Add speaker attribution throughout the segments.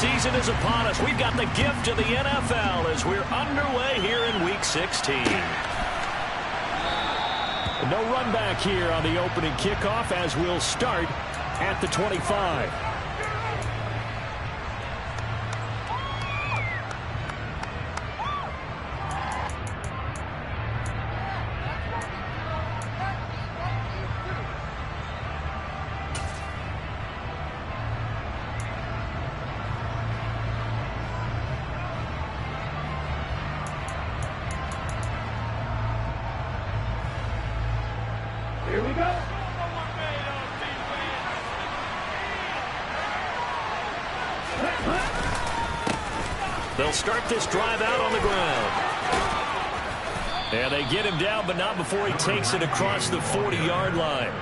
Speaker 1: season is upon us. We've got the gift of the NFL as we're underway here in Week 16. No run back here on the opening kickoff as we'll start at the 25.
Speaker 2: Here we go.
Speaker 1: They'll start this drive out on the ground. And they get him down, but not before he takes it across the 40-yard line.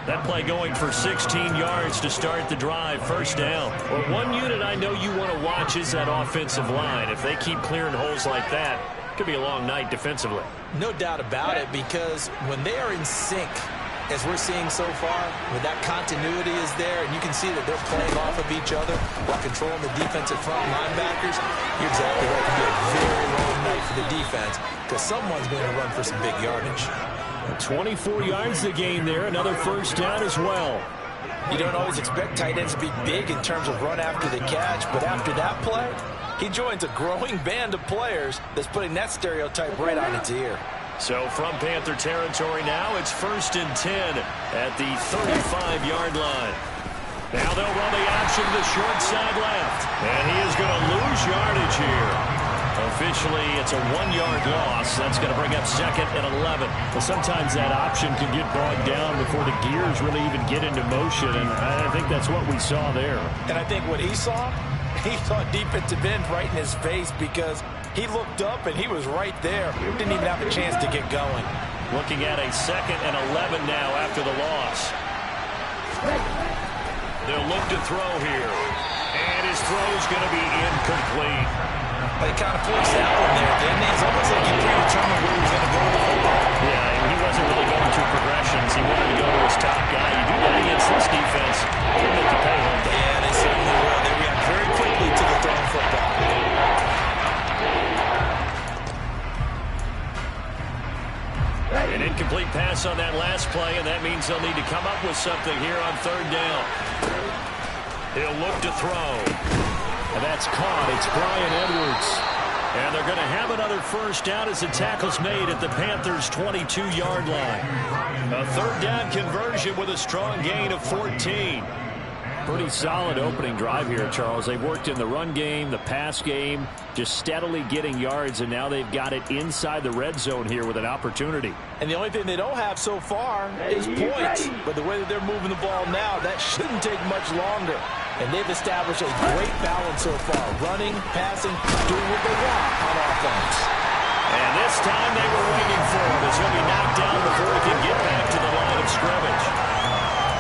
Speaker 1: That play going for 16 yards to start the drive, first down. Well, one unit I know you want to watch is that offensive line. If they keep clearing holes like that, it could be a long night defensively.
Speaker 3: No doubt about it, because when they are in sync, as we're seeing so far, when that continuity is there, and you can see that they're playing off of each other while controlling the defensive front linebackers, you're exactly right. It can be a very long night for the defense because someone's going to run for some big yardage.
Speaker 1: 24 yards to gain there, another first down as well.
Speaker 3: You don't always expect tight ends to be big in terms of run after the catch, but after that play, he joins a growing band of players that's putting that stereotype right on its ear.
Speaker 1: So from Panther territory now, it's 1st and 10 at the 35-yard line. Now they'll run the option to the short side left. And he is going to lose yardage here. Officially, it's a 1-yard loss. That's going to bring up 2nd and 11. Well, sometimes that option can get bogged down before the gears really even get into motion, and I think that's what we saw there.
Speaker 3: And I think what he saw defensive end right in his face because he looked up and he was right there. He didn't even have a chance to get going.
Speaker 1: Looking at a 2nd and 11 now after the loss. They'll look to throw here. And his throw's going to be incomplete.
Speaker 3: They kind of forced that one there, didn't he? It's almost like he predetermined where he was going to go with the football.
Speaker 1: Yeah, he wasn't really going through progressions. He wanted to go to his top guy. You do that against this defense, they'll make you pay, won't they?
Speaker 3: Yeah, they certainly will. They react very quickly to the thrown football.
Speaker 1: An incomplete pass on that last play, and that means they'll need to come up with something here on 3rd down. He'll look to throw. And that's caught. It's Brian Edwards. And they're going to have another first down as the tackle's made at the Panthers' 22-yard line. A 3rd down conversion with a strong gain of 14. Pretty solid opening drive here, Charles. They've worked in the run game, the pass game, just steadily getting yards, and now they've got it inside the red zone here with an opportunity.
Speaker 3: And the only thing they don't have so far is points. But the way that they're moving the ball now, that shouldn't take much longer. And they've established a great balance so far. Running, passing, doing what they want on offense.
Speaker 1: And this time they were waiting for him as he'll be knocked down before he can get back to the line of scrimmage.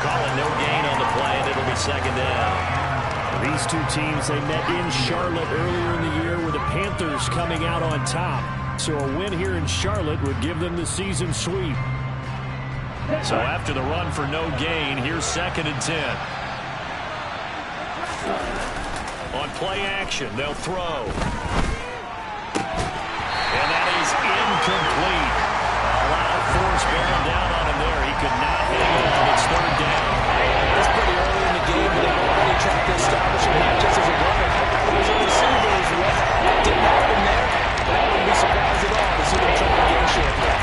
Speaker 1: Calling no gain on the play, and it'll be 2nd down.
Speaker 2: These two teams, they met in Charlotte earlier in the year with the Panthers coming out on top. So a win here in Charlotte would give them the season sweep.
Speaker 1: So after the run for no gain, here's 2nd and 10. On play action, they'll throw. And that is incomplete. A lot of force bearing down on him there. He could not hang on. It's 3rd down.
Speaker 3: That's pretty early in the game, but they've already tried to establish him not just as a runner, but as a receiver as well. Didn't happen there, but I wouldn't be surprised at all to see them try to get in shape there.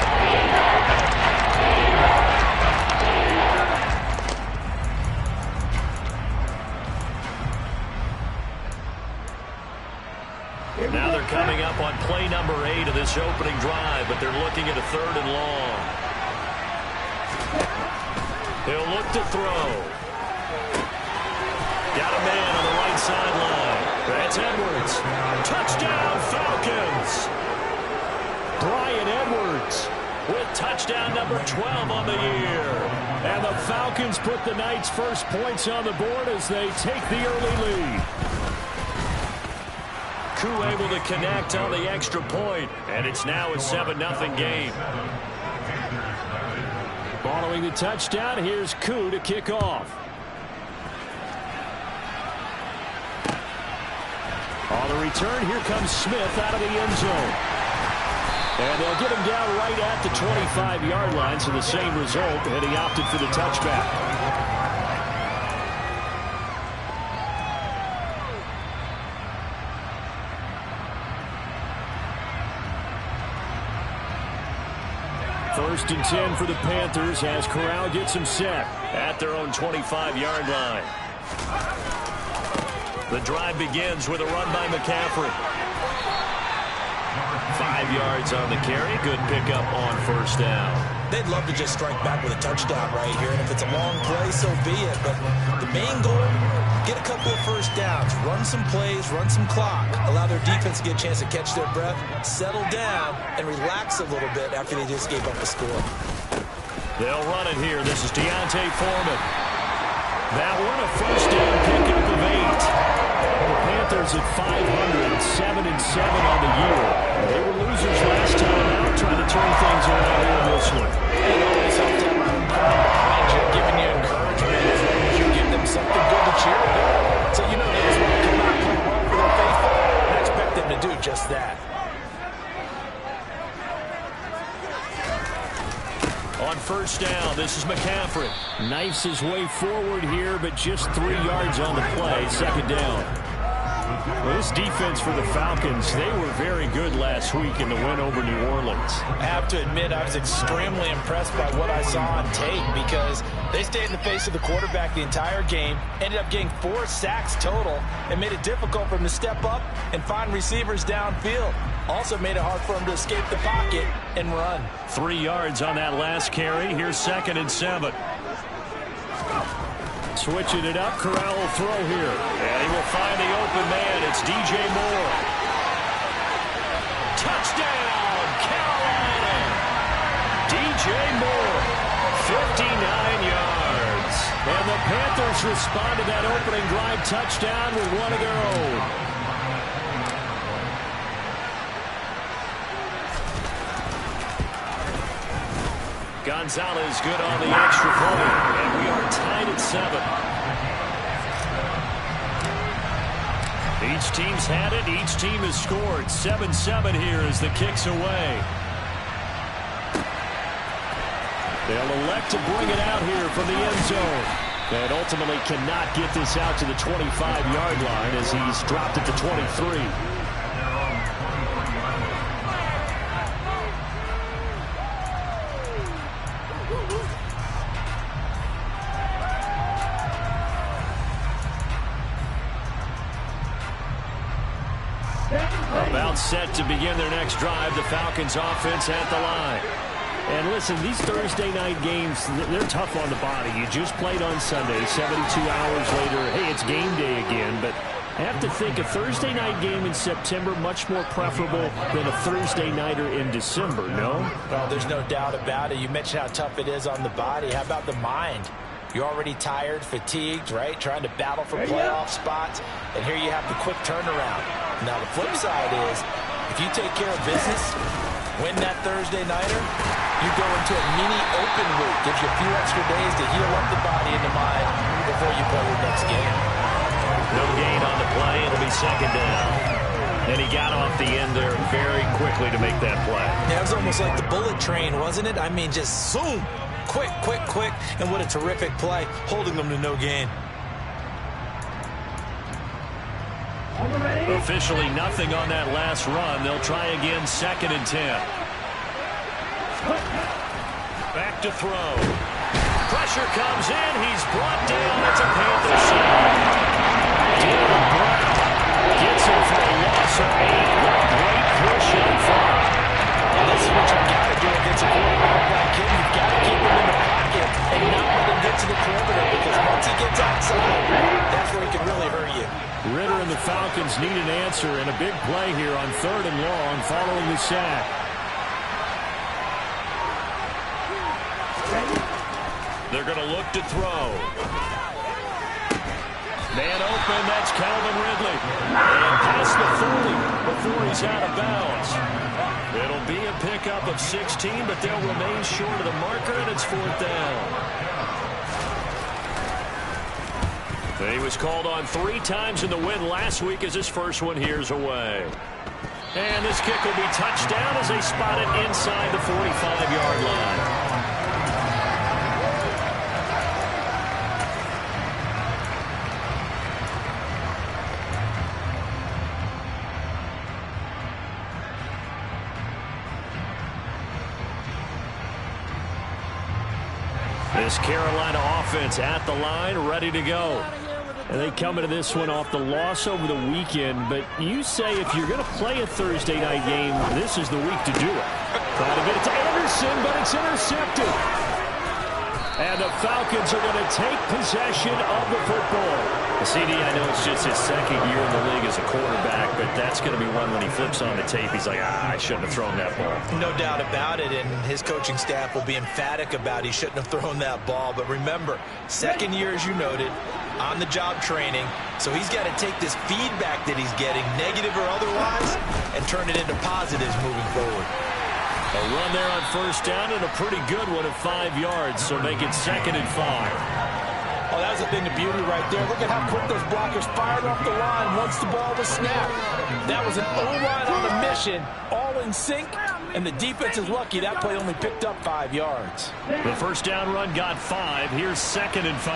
Speaker 1: Now they're coming up on play number 8 of this opening drive, but they're looking at a 3rd and long. He'll look to throw. Got a man on the right sideline. That's Edwards. Touchdown, Falcons!
Speaker 2: Brian Edwards
Speaker 1: with touchdown number 12 on the year.
Speaker 2: And the Falcons put the Knights' first points on the board as they take the early lead.
Speaker 1: Koo able to connect on the extra point, and it's now a 7-0 game.
Speaker 2: Following the touchdown, here's Koo to kick off. On the return, here comes Smith out of the end zone. And they'll get him down right at the 25-yard line, so the same result, and he opted for the touchback. First and 10 for the Panthers as Corral gets him set.
Speaker 1: At their own 25-yard line. The drive begins with a run by McCaffrey. 5 yards on the carry. Good pickup on first down.
Speaker 3: They'd love to just strike back with a touchdown right here, and if it's a long play, so be it. But the main goal, get a couple of first downs, run some plays, run some clock, allow their defense to get a chance to catch their breath, settle down, and relax a little bit after they just gave up a score.
Speaker 1: They'll run it here. This is Deontay Foreman. That one a first down pickup of 8.
Speaker 2: The Panthers at 500, 7-7 on the year. They were losers last time out, trying to turn things around here in this one.
Speaker 3: It always helps to have a behind you, giving you encouragement as long as you give them something good to cheer about. So you know they just want to come out and play well for their faithful, and I expect them to do just that.
Speaker 1: On first down, this is McCaffrey.
Speaker 2: Knifes his way forward here, but just 3 yards on the play. Second down. Well, this defense for the Falcons, they were very good last week in the win over New Orleans.
Speaker 4: I have to admit, I was extremely impressed by what I saw on tape because they stayed in the face of the quarterback the entire game, ended up getting 4 sacks total, and made it difficult for him to step up and find receivers downfield. Also made it hard for him to escape the pocket and run.
Speaker 1: 3 yards on that last carry. Here's 2nd and 7.
Speaker 2: Switching it up, Corral will throw here.
Speaker 1: And he will find the open man. It's DJ Moore. Touchdown, Carolina. DJ Moore, 59 yards.
Speaker 2: And the Panthers respond to that opening drive touchdown with one of their own.
Speaker 1: Gonzalez good on the extra point, and we are tied at 7. Each team's had it. Each team has scored. 7-7 here as the kick's away.
Speaker 2: They'll elect to bring it out here from the end zone. And ultimately cannot get this out to the 25-yard line as he's dropped it to 23.
Speaker 1: About set to begin their next drive. The Falcons offense at the line.
Speaker 2: And listen, these Thursday night games, they're tough on the body. You just played on Sunday, 72 hours later. Hey, it's game day again. But I have to think a Thursday night game in September much more preferable than a Thursday nighter in December, no?
Speaker 4: Well, there's no doubt about it. You mentioned how tough it is on the body. How about the mind? You're already tired, fatigued, right? Trying to battle for playoff spots. And here you have the quick turnaround. Now, the flip side is, if you take care of business, win that Thursday nighter, you go into a mini open week. Gives you a few extra days to heal up the body and the mind before you play your next game.
Speaker 1: No gain on the play. It'll be 2nd down. And he got off the end there very quickly to make that play.
Speaker 4: Yeah, it was almost like the bullet train, wasn't it? I mean, just zoom. Quick, quick, quick. And what a terrific play, holding them to no gain.
Speaker 1: Officially nothing on that last run. They'll try again, 2nd and 10. Back to throw. Pressure comes in. He's brought down. It's a Panther sack. Dylan Brown gets him for a loss of 8. What a great push up front.
Speaker 4: And this is what you've got to do against a quarterback like him. You've got to keep him in the pocket and not let him get to the perimeter, because once he gets outside, that's where he can really hurt you.
Speaker 2: Ritter and the Falcons need an answer, and a big play here on 3rd and long following the sack.
Speaker 1: They're going to look to throw. Man open, that's Calvin Ridley. And past the 40 before he's out of bounds. It'll be a pickup of 16, but they'll remain short of the marker, and it's 4th down. He was called on 3 times in the win last week as his first one here's away. And this kick will be touchdown as they spot it inside the 45-yard line. This Carolina offense at the line, ready to go. And they come into this one off the loss over the weekend. But you say if you're going to play a Thursday night game, this is the week to do it. Trying to get it to Anderson, but it's intercepted. And the Falcons are going to take possession of the football. CD, I know it's just his second year in the league as a quarterback, but that's going to be one when he flips on the tape. He's like, I shouldn't have thrown that ball.
Speaker 3: No doubt about it, and his coaching staff will be emphatic about he shouldn't have thrown that ball. But remember, second year, as you noted, on-the-job training, so he's got to take this feedback that he's getting, negative or otherwise, and turn it into positives moving forward.
Speaker 1: A run there on first down and a pretty good one at 5 yards, so make it 2nd and 5.
Speaker 4: Oh, that was a thing of beauty right there. Look at how quick those blockers fired off the line once the ball was snapped. That was an O-line on a mission, all in sync, and the defense is lucky that play only picked up 5 yards.
Speaker 1: The first down run got 5. Here's 2nd and 5.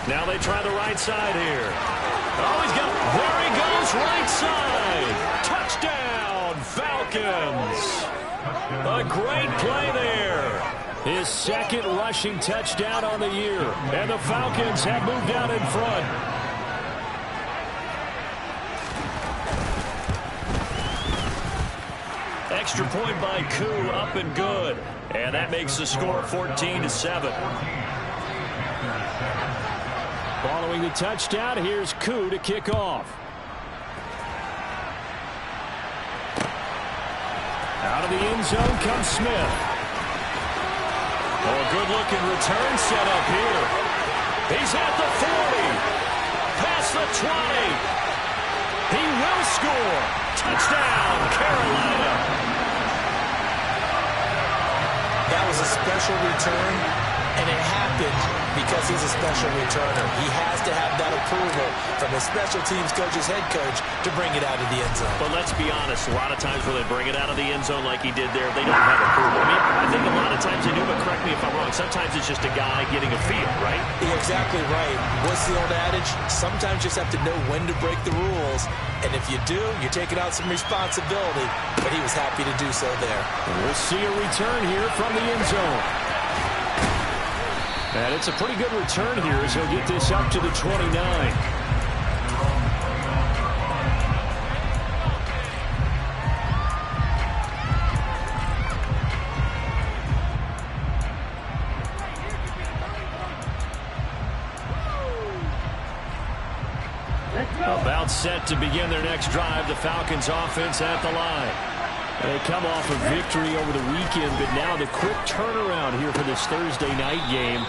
Speaker 1: Now they try the right side here. Oh, there he goes, right side. Touchdown, Falcons. A great play there. His 2nd rushing touchdown on the year. And the Falcons have moved out in front. Extra point by Koo, up and good. And that makes the score 14-7.
Speaker 2: Following the touchdown, here's Koo to kick off. Out of the end zone comes Smith.
Speaker 1: Oh, a good-looking return set up here. He's at the 40. Past the 20. He will score. Touchdown, Carolina.
Speaker 3: That was a special return, and it happened because he's a special returner. He has to have that approval from his special teams coach's head coach to bring it out of the end zone.
Speaker 1: But let's be honest, a lot of times when they bring it out of the end zone like he did there, they don't have approval. I mean, I think a lot of times they do, but correct me if I'm wrong. Sometimes it's just a guy getting a feel, right?
Speaker 3: You're exactly right. What's the old adage? Sometimes you just have to know when to break the rules. And if you do, you're taking out some responsibility. But he was happy to do so there.
Speaker 2: And we'll see a return here from the end zone. And it's a pretty good return here as he'll get this up to the 29.
Speaker 1: About set to begin their next drive, the Falcons offense at the line.
Speaker 2: They come off a victory over the weekend, but now the quick turnaround here for this Thursday night game.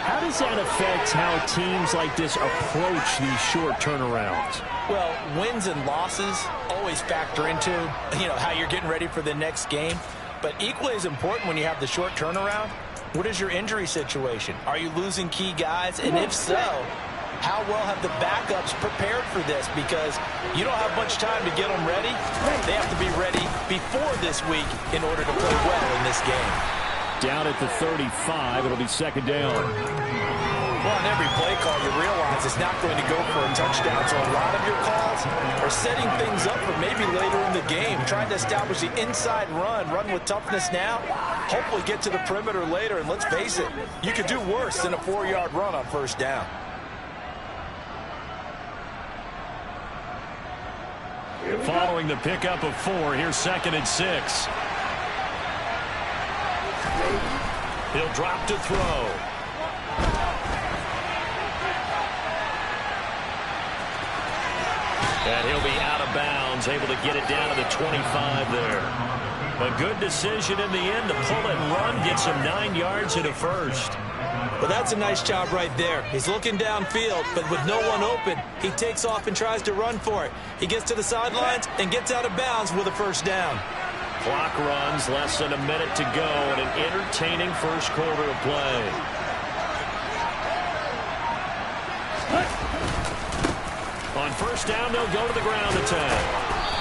Speaker 2: How does that affect how teams like this approach these short turnarounds?
Speaker 4: Well, wins and losses always factor into, how you're getting ready for the next game. But equally as important when you have the short turnaround, what is your injury situation? Are you losing key guys? And if so, how well have the backups prepared for this? Because you don't have much time to get them ready. They have to be ready before this week in order to play well in this game.
Speaker 2: Down at the 35, it'll be 2nd down.
Speaker 4: Well, on every play call, you realize it's not going to go for a touchdown. So a lot of your calls are setting things up for maybe later in the game, trying to establish the inside run with toughness now, hopefully get to the perimeter later. And let's face it, you could do worse than a 4-yard run on first down.
Speaker 1: Following the pickup of 4, here's 2nd and 6. He'll drop to throw. And he'll be out of bounds, able to get it down to the 25 there. A good decision in the end to pull it and run, gets him 9 yards and a first.
Speaker 3: Well, that's a nice job right there. He's looking downfield, but with no one open, he takes off and tries to run for it. He gets to the sidelines and gets out of bounds with a first down.
Speaker 1: Clock runs, less than a minute to go, and an entertaining first quarter of play. On first down, they'll go to the ground attack.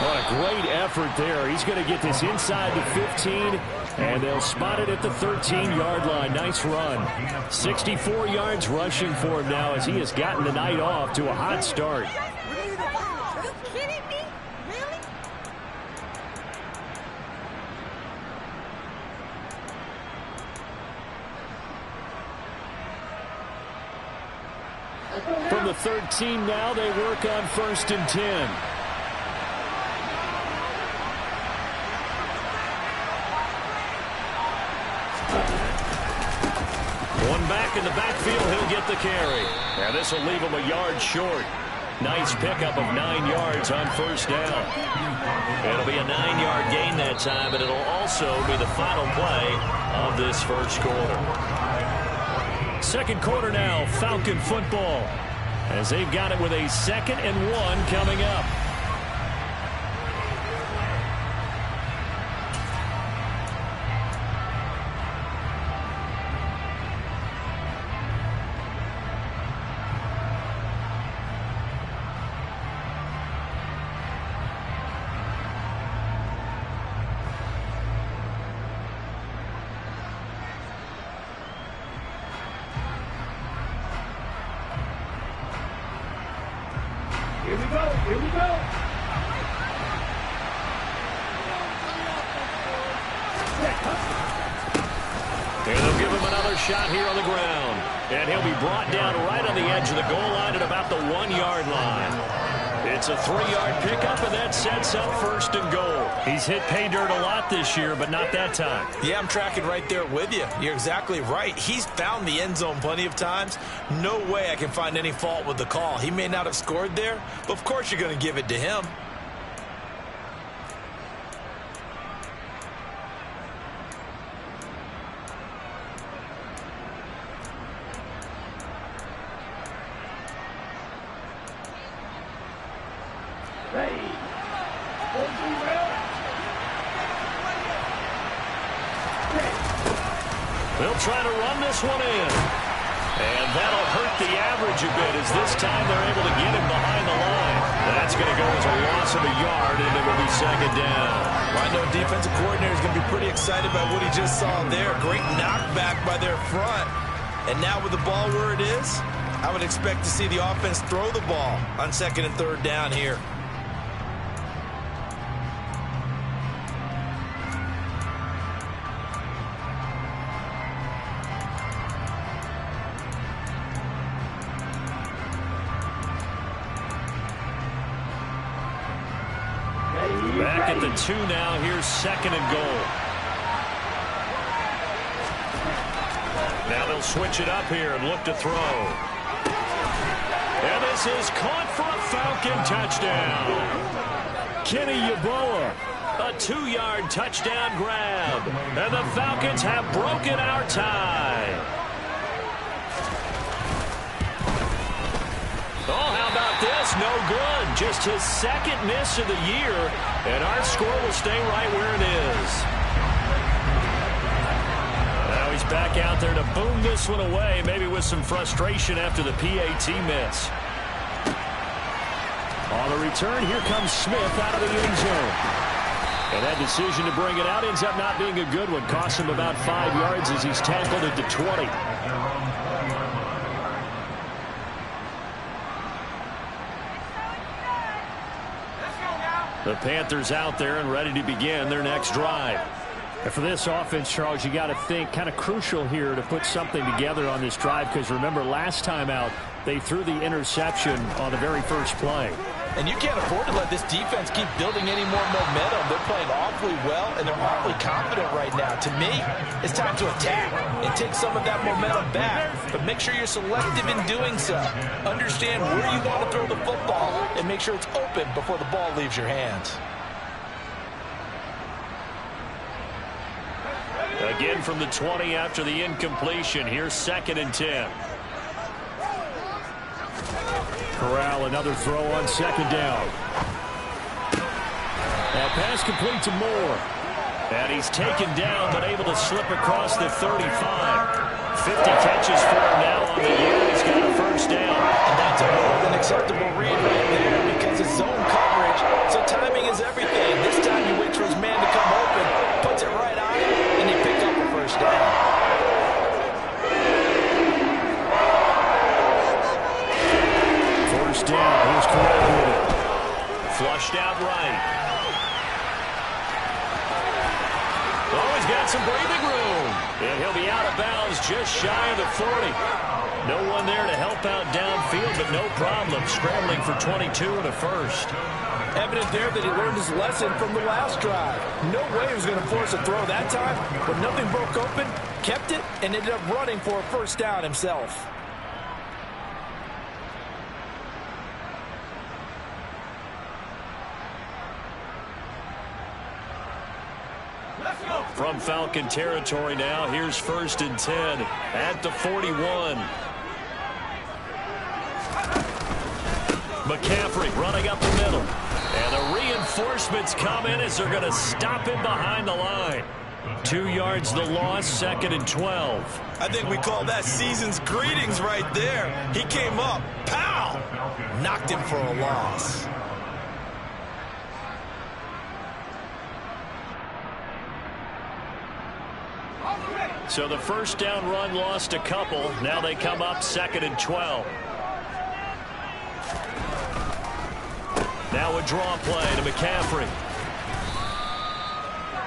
Speaker 2: What a great effort there. He's going to get this inside the 15, and they'll spot it at the 13-yard line. Nice run. 64 yards rushing for him now as he has gotten the night off to a hot start.
Speaker 5: Are you kidding me? Really?
Speaker 2: From the 13 now, they work on 1st and 10.
Speaker 1: One back in the backfield, he'll get the carry. And this will leave him a yard short. Nice pickup of 9 yards on first down. It'll be a 9-yard gain that time, and it'll also be the final play of this first quarter.
Speaker 2: Second quarter now, Falcon football, as they've got it with a 2nd and 1 coming up.
Speaker 5: Here we go. Here we go.
Speaker 1: And they'll give him another shot here on the ground. And he'll be brought down right on the edge of the goal line at about the 1-yard line. It's a 3-yard pickup, and that sets up 1st and goal.
Speaker 2: He's hit pay dirt a lot this year, but not that time.
Speaker 3: Yeah, I'm tracking right there with you. You're exactly right. He's found the end zone plenty of times. No way I can find any fault with the call. He may not have scored there, but of course you're going to give it to him.
Speaker 1: They'll try to run this one in. And that'll hurt the average a bit as this time they're able to get him behind the line. That's going to go as a loss of a yard, and it will be 2nd down.
Speaker 3: Well, I know defensive coordinator is going to be pretty excited about what he just saw there. Great knockback by their front. And now with the ball where it is, I would expect to see the offense throw the ball on 2nd and 3rd down here.
Speaker 1: Back at the 2 now. Here's 2nd and goal. Now they'll switch it up here and look to throw. And this is caught for a Falcon touchdown.
Speaker 2: Kenny Yeboah.
Speaker 1: A 2-yard touchdown grab. And the Falcons have broken our tie. Oh, how about this? No good. Just his 2nd miss of the year, and our score will stay right where it is. Now he's back out there to boom this one away, maybe with some frustration after the PAT miss.
Speaker 2: On the return, here comes Smith out of the end zone. And that decision to bring it out ends up not being a good one. Costs him about 5 yards as he's tackled at the 20.
Speaker 1: The Panthers out there and ready to begin their next drive.
Speaker 2: And for this offense, Charles, you got to think kind of crucial here to put something together on this drive, because remember last time out they threw the interception on the very first play.
Speaker 3: And you can't afford to let this defense keep building any more momentum. They're playing awfully well, and they're awfully confident right now. To me, it's time to attack and take some of that momentum back. But make sure you're selective in doing so. Understand where you want to throw the football and make sure it's open before the ball leaves your hands.
Speaker 1: Again from the 20 after the incompletion. Here's 2nd and 10.
Speaker 2: Corral, another throw on 2nd down. That pass complete to Moore. And he's taken down, but able to slip across the 35. 50 catches for him now on the year. He's got a first down.
Speaker 4: And that's a more than acceptable read right there because it's zone coverage, so timing is everything. This time he waits for his man to come open, puts it right on him, and they pick up a first down.
Speaker 2: First down. Here's Corral with it. Flushed out right.
Speaker 1: Oh, he's got some breathing room. And he'll be out of bounds just shy of the 40. No one there to help out downfield, but no problem scrambling for 22 and a first.
Speaker 4: Evident there that he learned his lesson from the last drive. No way he was going to force a throw that time, but nothing broke open, kept it, and ended up running for a first down himself.
Speaker 1: From Falcon territory now, here's 1st and 10 at the 41. McCaffrey running up the middle. And the reinforcements come in as they're going to stop him behind the line. 2 yards the loss, 2nd and 12.
Speaker 3: I think we call that season's greetings right there. He came up, pow! Knocked him for a loss.
Speaker 1: So the first down run lost a couple. Now they come up 2nd and 12. Now a draw play to McCaffrey.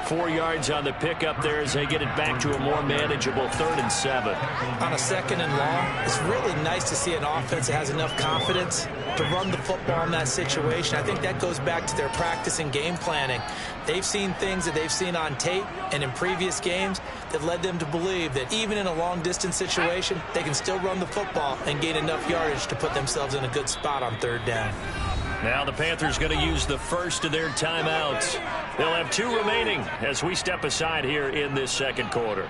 Speaker 1: 4 yards on the pickup there as they get it back to a more manageable 3rd and 7.
Speaker 4: On a 2nd and long, it's really nice to see an offense that has enough confidence to run the football in that situation. I think that goes back to their practice and game planning. They've seen things that they've seen on tape and in previous games that led them to believe that even in a long-distance situation, they can still run the football and gain enough yardage to put themselves in a good spot on 3rd down.
Speaker 1: Now the Panthers going to use the first of their timeouts. They'll have 2 remaining as we step aside here in this 2nd quarter.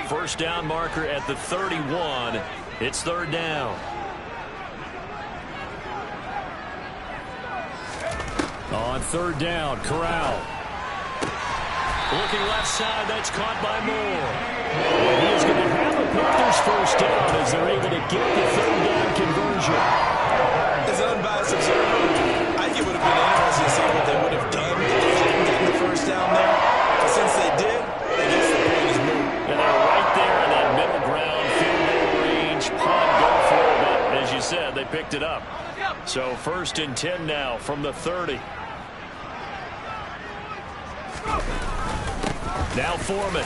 Speaker 1: First down marker at the 31. It's 3rd down.
Speaker 2: On 3rd down, Corral.
Speaker 1: Looking left side, that's caught by Moore.
Speaker 2: And he is going to have a Panthers first down as they're able to get the 3rd down conversion.
Speaker 3: As an unbiased observer, I think it would have been interesting to see what they would have done if they hadn't gotten the first down there. But since they did, I guess the point is moved.
Speaker 1: And they're right there in that middle ground, field goal range, punt, go for it. But as you said, they picked it up. So 1st and 10 now from the 30. Now Foreman.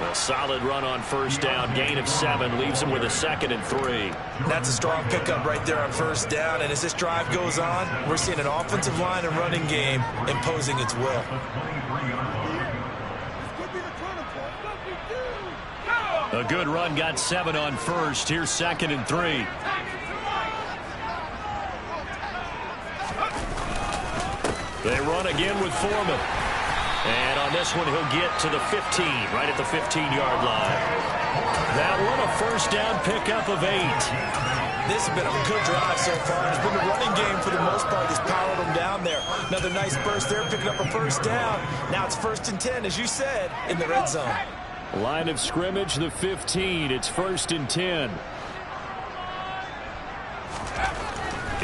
Speaker 1: A solid run on 1st down. Gain of 7 leaves him with a 2nd and 3.
Speaker 3: That's a strong pickup right there on 1st down. And as this drive goes on, we're seeing an offensive line and running game imposing its will.
Speaker 1: A good run, got 7 on 1st. Here's 2nd and 3. They run again with Foreman. And on this one, he'll get to the 15, right at the 15-yard line. That one, a first down pickup of 8.
Speaker 3: This has been a good drive so far. It's been the running game for the most part that's powered them down there. Another nice burst there, picking up a first down. Now it's 1st and 10, as you said, in the red zone.
Speaker 2: Line of scrimmage, the 15. It's 1st and 10.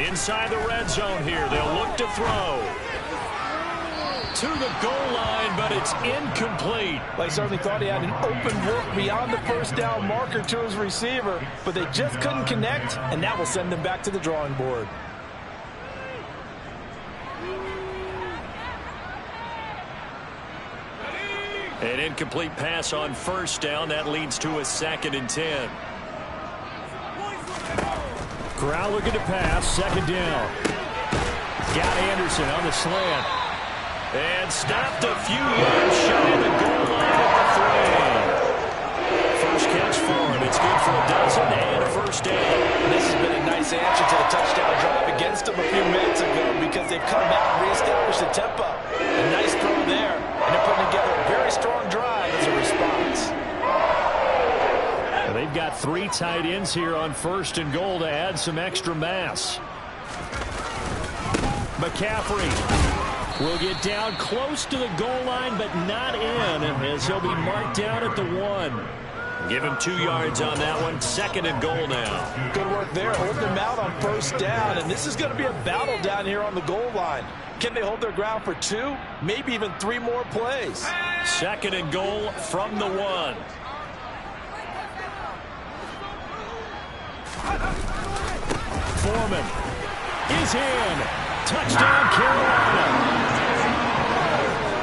Speaker 1: Inside the red zone here, they'll look to throw. To the goal line, but it's incomplete.
Speaker 4: Well, he certainly thought he had an open look beyond the first down marker to his receiver, but they just couldn't connect, and that will send them back to the drawing board.
Speaker 1: An incomplete pass on 1st down. That leads to a 2nd and 10.
Speaker 2: Corral looking to pass. 2nd down. Got Anderson on the slant.
Speaker 1: And stopped a few yards shy of the goal line at the 3. First catch for him. It's That's good for a dozen and a first down.
Speaker 4: And this has been a nice answer to the touchdown drive against them a few minutes ago because they've come back and reestablished the tempo. A nice throw there, and they're putting together a very strong drive as a response.
Speaker 2: They've got 3 tight ends here on 1st and goal to add some extra mass. McCaffrey will get down close to the goal line, but not in, as he'll be marked down at the 1.
Speaker 1: Give him 2 yards on that one. 2nd and goal now.
Speaker 4: Good work there, holding them out on 1st down, and this is going to be a battle down here on the goal line. Can they hold their ground for 2, maybe even 3 more plays?
Speaker 1: 2nd and goal from the 1.
Speaker 2: Foreman is in. Touchdown, Carolina.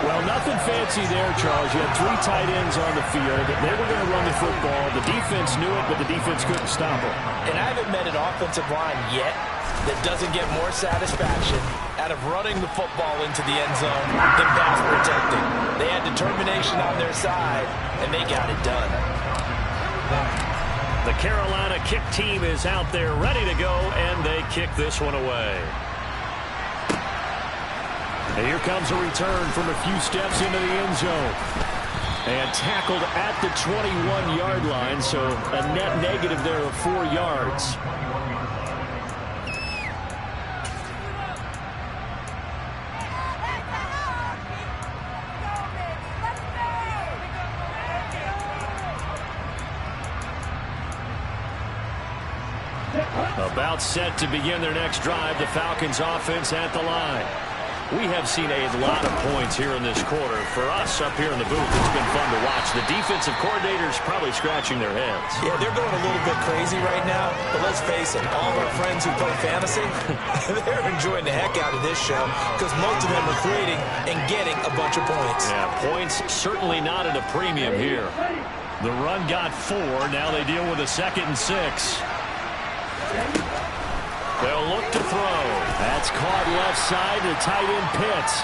Speaker 2: Well, nothing fancy there, Charles. You had 3 tight ends on the field. They were going to run the football. The defense knew it, but the defense couldn't stop it.
Speaker 4: And I haven't met an offensive line yet that doesn't get more satisfaction out of running the football into the end zone than pass protecting. They had determination on their side, and they got it done.
Speaker 1: The Carolina kick team is out there ready to go, and they kick this one away.
Speaker 2: And here comes a return from a few steps into the end zone. And tackled at the 21-yard line, so a net negative there of 4 yards.
Speaker 1: About set to begin their next drive. The Falcons offense at the line. We have seen a lot of points here in this quarter. For us up here in the booth, it's been fun to watch. The defensive coordinators probably scratching their heads.
Speaker 4: Yeah, they're going a little bit crazy right now. But let's face it, all of our friends who play fantasy, they're enjoying the heck out of this show because most of them are creating and getting a bunch of points.
Speaker 1: Yeah, points certainly not at a premium here. The run got 4. Now they deal with a 2nd and 6. They'll look to throw.
Speaker 2: That's caught left side to tight end Pitts.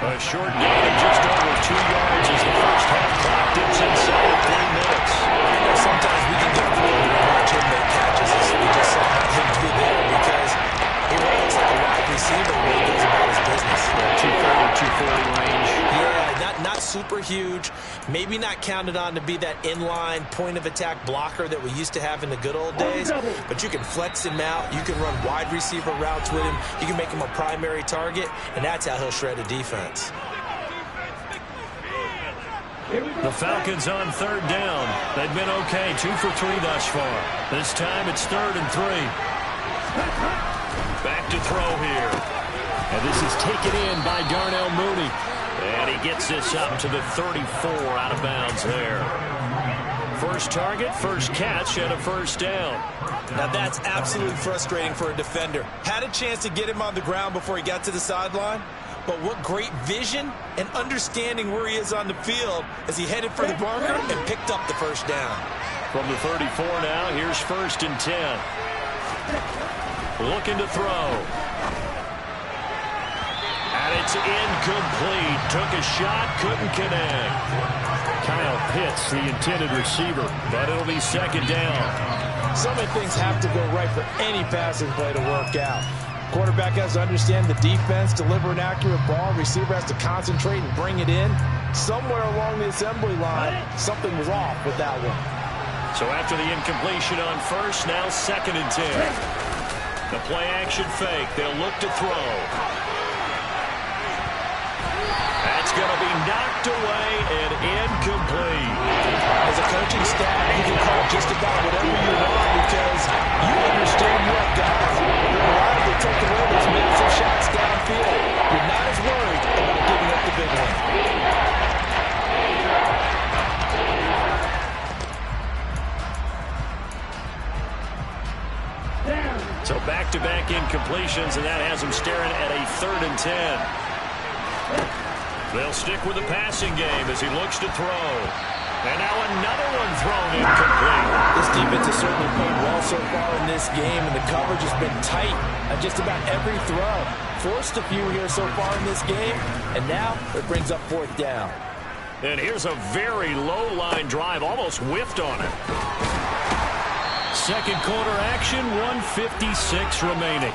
Speaker 1: A short gain of just over 2 yards as the first half clock dips inside of 3 minutes.
Speaker 4: You know, sometimes we can get fooled when we watch him make catches as we just saw him do there because he really looks like a wide receiver when he goes about his business.
Speaker 1: 230, 240 range.
Speaker 4: Yeah, not super huge. Maybe not counted on to be that inline point-of-attack blocker that we used to have in the good old days. But you can flex him out. You can run wide receiver routes with him. You can make him a primary target, and that's how he'll shred a defense.
Speaker 1: The Falcons on 3rd down. They've been okay, 2 for 3 thus far. This time it's 3rd and 3. Back to throw here.
Speaker 2: And this is taken in by Darnell Mooney.
Speaker 1: And he gets this up to the 34 out of bounds there. First target, first catch, and a first down.
Speaker 4: Now that's absolutely frustrating for a defender. Had a chance to get him on the ground before he got to the sideline, but what great vision and understanding where he is on the field as he headed for the bunker and picked up the first down.
Speaker 1: From the 34 now, here's 1st and 10. Looking to throw. And it's incomplete. Took a shot, couldn't connect.
Speaker 2: Kyle Pitts, the intended receiver.
Speaker 1: But it'll be 2nd down.
Speaker 4: So many things have to go right for any passing play to work out. Quarterback has to understand the defense, deliver an accurate ball. Receiver has to concentrate and bring it in. Somewhere along the assembly line, something was off with that one.
Speaker 1: So after the incompletion on 1st, now 2nd and 10. The play action fake. They'll look to throw. That's going to be knocked away and incomplete.
Speaker 4: As a coaching staff, you can call just about whatever you want because you understand you have guys that are allowed to take away those massive shots downfield. You're not as worried about giving up the big one.
Speaker 1: So back-to-back incompletions, and that has them staring at a 3rd and 10. They'll stick with the passing game as he looks to throw. And now another one thrown incomplete.
Speaker 4: This defense has certainly played well so far in this game, and the coverage has been tight on just about every throw. Forced a few here so far in this game, and now it brings up 4th down.
Speaker 1: And here's a very low-line drive, almost whiffed on it. second quarter action, 1:56 remaining.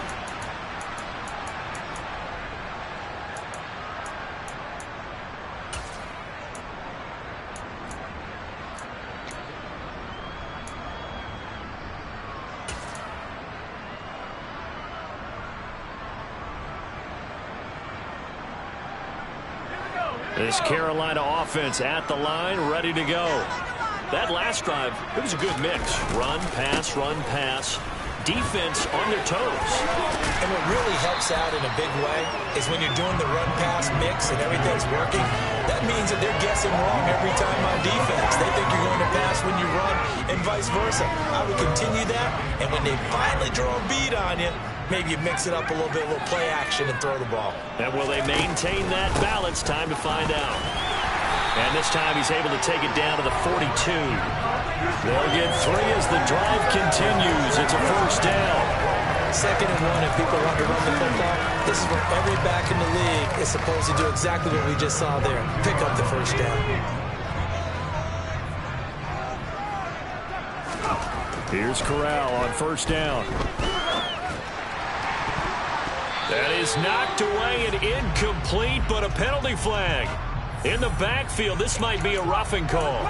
Speaker 1: This Carolina offense at the line, ready to go. That last drive, it was a good mix. Run, pass, defense on their toes.
Speaker 3: And what really helps out in a big way is when you're doing the run-pass mix and everything's working, that means that they're guessing wrong every time on defense. They think you're going to pass when you run and vice versa. I would continue that, and when they finally draw a bead on you, maybe you mix it up a little bit, a little play action, and throw the ball.
Speaker 1: And will they maintain that balance? Time to find out. And this time he's able to take it down to the 42. They'll get 3 as the drive continues. It's a first down.
Speaker 3: 2nd and 1 if people want to run the football. This is where every back in the league is supposed to do exactly what we just saw there. Pick up the first down.
Speaker 1: Here's Corral on first down. That is knocked away and incomplete, but a penalty flag. In the backfield, this might be a roughing call.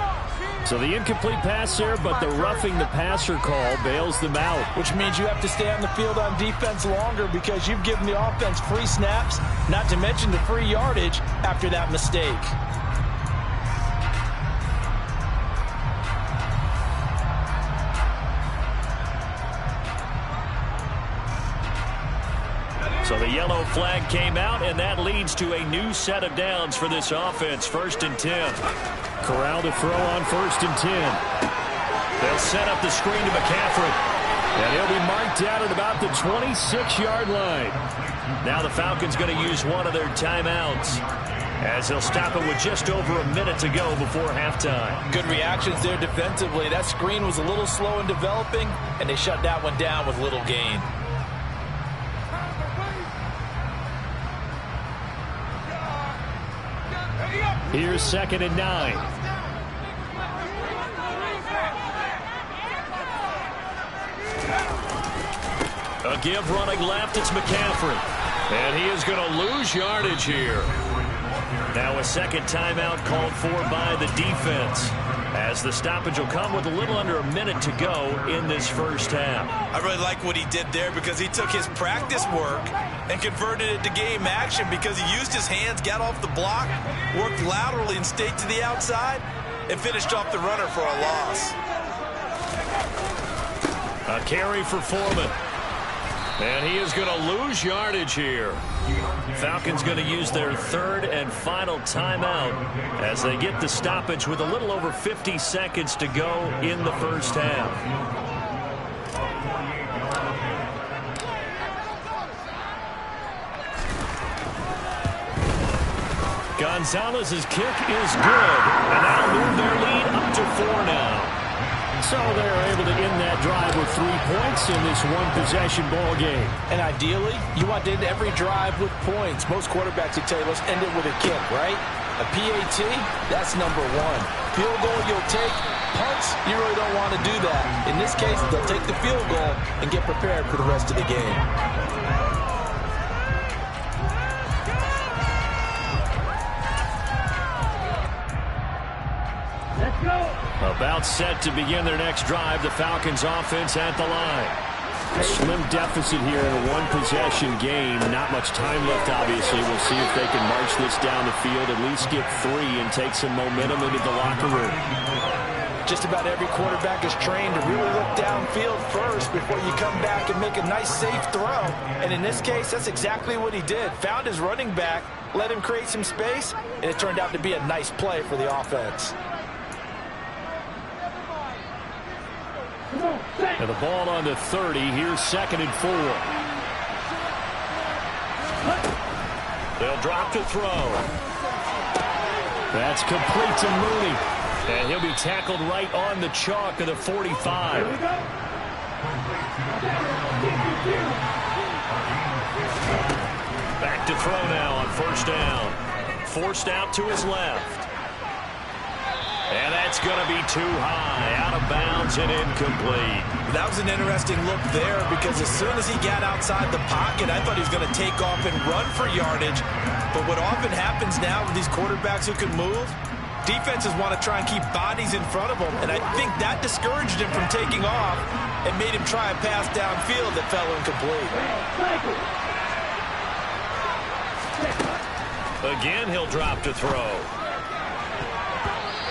Speaker 1: So the incomplete pass there, but the roughing the passer call bails them out.
Speaker 4: Which means you have to stay on the field on defense longer because you've given the offense free snaps, not to mention the free yardage after that mistake.
Speaker 1: So the yellow flag came out, and that leads to a new set of downs for this offense. 1st and 10.
Speaker 2: Corral to throw on 1st and 10.
Speaker 1: They'll set up the screen to McCaffrey.
Speaker 2: And he'll be marked out at about the 26-yard line.
Speaker 1: Now the Falcons going to use one of their timeouts, as they'll stop it with just over a minute to go before halftime.
Speaker 4: Good reactions there defensively. That screen was a little slow in developing, and they shut that one down with little gain.
Speaker 2: Here's 2nd and 9.
Speaker 1: A give running left, it's McCaffrey. And he is going to lose yardage here. Now a second timeout called for by the defense, as the stoppage will come with a little under a minute to go in this first half.
Speaker 3: I really like what he did there because he took his practice work and converted it to game action because he used his hands, got off the block, worked laterally and stayed to the outside, and finished off the runner for a loss.
Speaker 1: A carry for Foreman. And he is going to lose yardage here. Falcons going to use their 3rd and final timeout as they get the stoppage with a little over 50 seconds to go in the first half. Gonzalez's kick is good, and that'll move their lead up to 4 now.
Speaker 2: So they're able to end that drive with 3 points in this one-possession ball game.
Speaker 4: And ideally, you want to end every drive with points. Most quarterbacks would tell you, let's end it with a kick, right? A PAT, that's number 1. Field goal you'll take. Punts, you really don't want to do that. In this case, they'll take the field goal and get prepared for the rest of the game.
Speaker 1: About set to begin their next drive, the Falcons offense at the line.
Speaker 2: A slim deficit here in a one-possession game. Not much time left, obviously. We'll see if they can march this down the field, at least get 3 and take some momentum into the locker room.
Speaker 4: Just about every quarterback is trained to really look downfield first before you come back and make a nice, safe throw. And in this case, that's exactly what he did. Found his running back, let him create some space, and it turned out to be a nice play for the offense.
Speaker 2: And the ball on the 30. Here's 2nd and 4.
Speaker 1: They'll drop to throw.
Speaker 2: That's complete to Mooney.
Speaker 1: And he'll be tackled right on the chalk of the 45. Back to throw now on first down. Forced out to his left. And that's going to be too high, out of bounds and incomplete.
Speaker 4: That was an interesting look there because as soon as he got outside the pocket, I thought he was going to take off and run for yardage. But what often happens now with these quarterbacks who can move, defenses want to try and keep bodies in front of them. And I think that discouraged him from taking off and made him try a pass downfield that fell incomplete.
Speaker 1: Again, he'll drop to throw.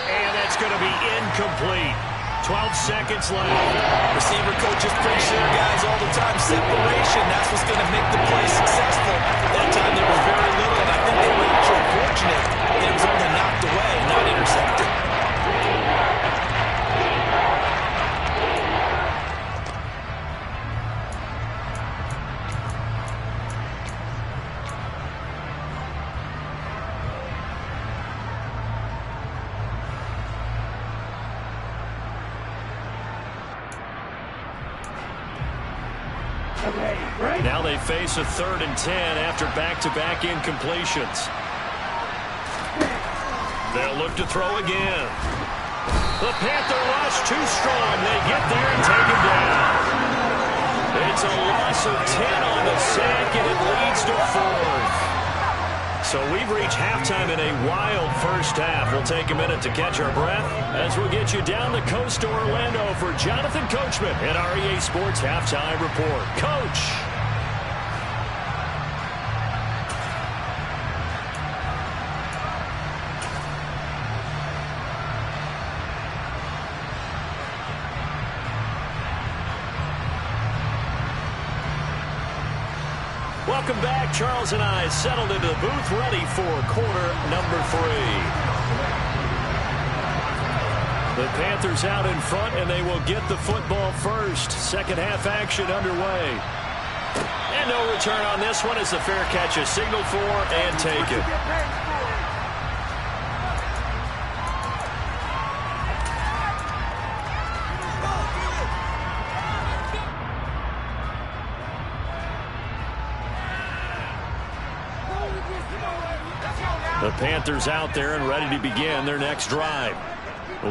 Speaker 1: And that's going to be incomplete. 12 seconds left.
Speaker 4: Receiver coaches preach there, guys, all the time. Separation, that's what's going to make the play successful. That time there was very little, and I think they were actually fortunate that it was only knocked away, not intercepted.
Speaker 1: Now they face a 3rd and 10 after back-to-back incompletions. They'll look to throw again. The Panther rush too strong. They get there and take him down. It's a loss of 10 on the sack, and it leads to 4th. So we've reached halftime in a wild first half. We'll take a minute to catch our breath as we'll get you down the coast to Orlando for Jonathan Coachman at our EA Sports Halftime Report. Coach. Welcome back. Charles and I settled into the booth ready for quarter number 3. The Panthers out in front, and they will get the football first. Second half action underway. And no return on this one as the fair catch is signaled for and taken. The Panthers out there and ready to begin their next drive.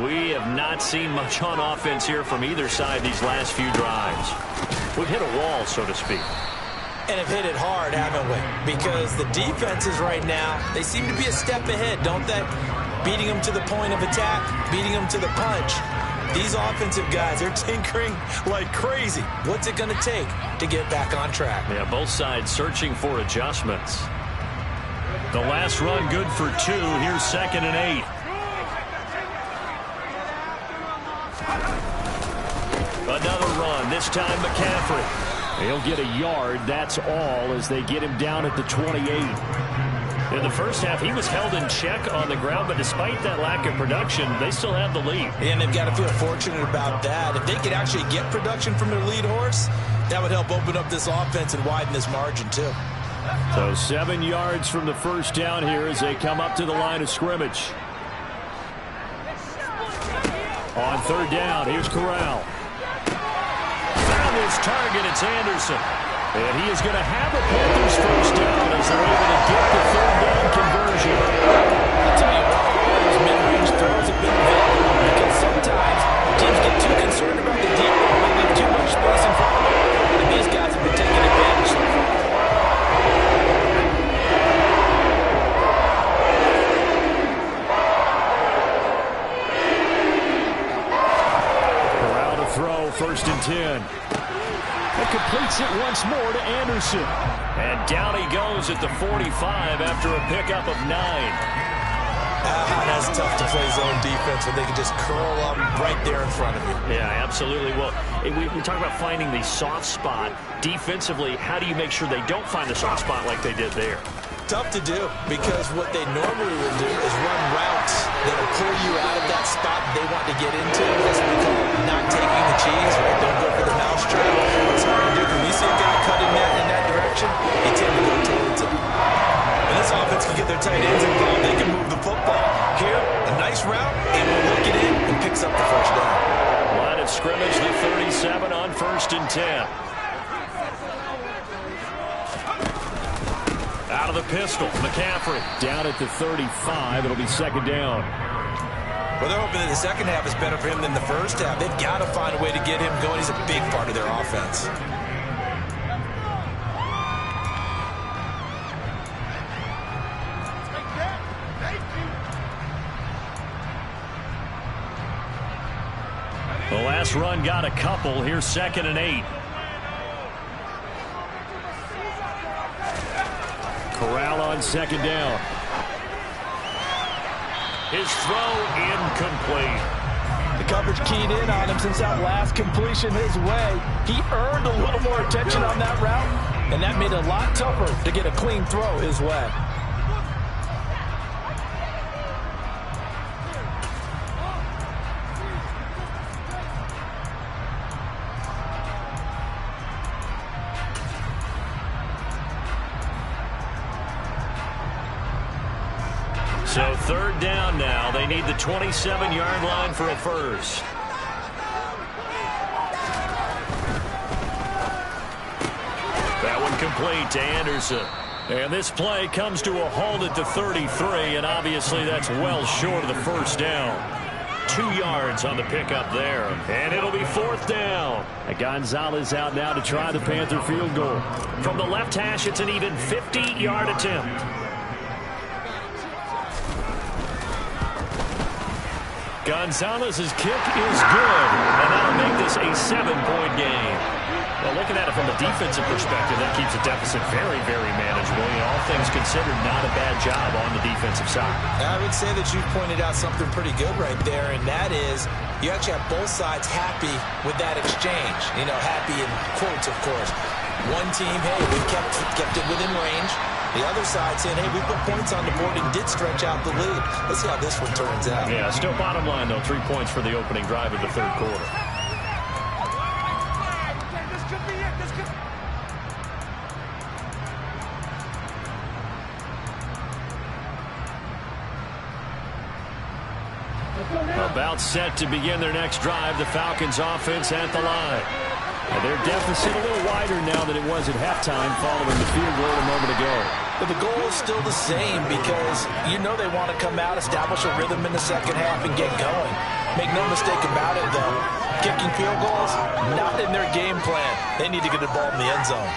Speaker 1: We have not seen much on offense here from either side these last few drives. We've hit a wall, so to speak.
Speaker 4: And have hit it hard, haven't we? Because the defenses right now, they seem to be a step ahead, don't they? Beating them to the point of attack, beating them to the punch. These offensive guys, they're tinkering like crazy. What's it going to take to get back on track?
Speaker 1: Yeah, both sides searching for adjustments. The last run good for 2. Here's 2nd and 8. Another run, this time McCaffrey. He'll get a yard, that's all, as they get him down at the 28. In the first half, he was held in check on the ground, but despite that lack of production, they still have the lead.
Speaker 4: And they've got to feel fortunate about that. If they could actually get production from their lead horse, that would help open up this offense and widen this margin, too.
Speaker 2: So 7 yards from the first down here as they come up to the line of scrimmage. On 3rd down, here's Corral. Found his target, it's Anderson. And he is going to have a Panthers first down as they're able to get the 3rd down conversion.
Speaker 4: I'll tell you what, those mid-range throws have been available because sometimes teams get too concerned about the deep ball and leave too much space in front of them. And these guys have been taking advantage so far.
Speaker 2: Throw, 1st and 10. And completes it once more to Anderson.
Speaker 1: And down he goes at the 45 after a pickup of 9.
Speaker 4: That's tough to play zone defense when they can just curl up right there in front of you.
Speaker 1: Yeah, absolutely. Well, we talk about finding the soft spot. Defensively, how do you make sure they don't find the soft spot like they did there?
Speaker 4: Tough to do because what they normally will do is run routes that will pull you out of that spot they want to get into. That's what we call not taking the cheese, right? Don't go for the mousetrap. It's hard to do. When you see a guy cutting in that direction, you tend to go towards it. And this offense can get their tight ends involved. They can move the football. Here, a nice route, and will look it in and picks up the first down.
Speaker 1: Line of scrimmage, the 37 on 1st and 10. Out of the pistol, McCaffrey.
Speaker 2: Down at the 35, it'll be 2nd down.
Speaker 3: Well, they're hoping that the second half is better for him than the first half. They've got to find a way to get him going. He's a big part of their offense.
Speaker 1: The last run got a couple. Here's 2nd and 8.
Speaker 2: Corral on 2nd down.
Speaker 1: His throw incomplete.
Speaker 4: The coverage keyed in on him since that last completion his way. He earned a little more attention on that route, and that made it a lot tougher to get a clean throw his way.
Speaker 1: So 3rd down now. They need the 27-yard line for a first. That one complete to Anderson. And this play comes to a halt at the 33, and obviously that's well short of the first down. 2 yards on the pickup there. And it'll be 4th down.
Speaker 2: Gonzalez out now to try the Panther field goal.
Speaker 1: From the left hash, it's an even 50-yard attempt. Gonzalez's kick is good, and that'll make this a 7-point game. Well, looking at it from a defensive perspective, that keeps the deficit very, very manageable. All things considered, not a bad job on the defensive side.
Speaker 3: I would say that you pointed out something pretty good right there, and that is you actually have both sides happy with that exchange. Happy in quotes, of course. One team, hey, we kept it within range. The other side saying, hey, we put points on the board and did stretch out the lead. Let's see how this one turns out.
Speaker 1: Yeah, still bottom line, though, 3 points for the opening drive of the 3rd quarter. About set to begin their next drive, the Falcons offense at the line.
Speaker 2: Their deficit a little wider now than it was at halftime following the field goal a moment ago.
Speaker 4: But the goal is still the same because they want to come out, establish a rhythm in the second half, and get going. Make no mistake about it, though. Kicking field goals, not in their game plan. They need to get the ball in the end zone.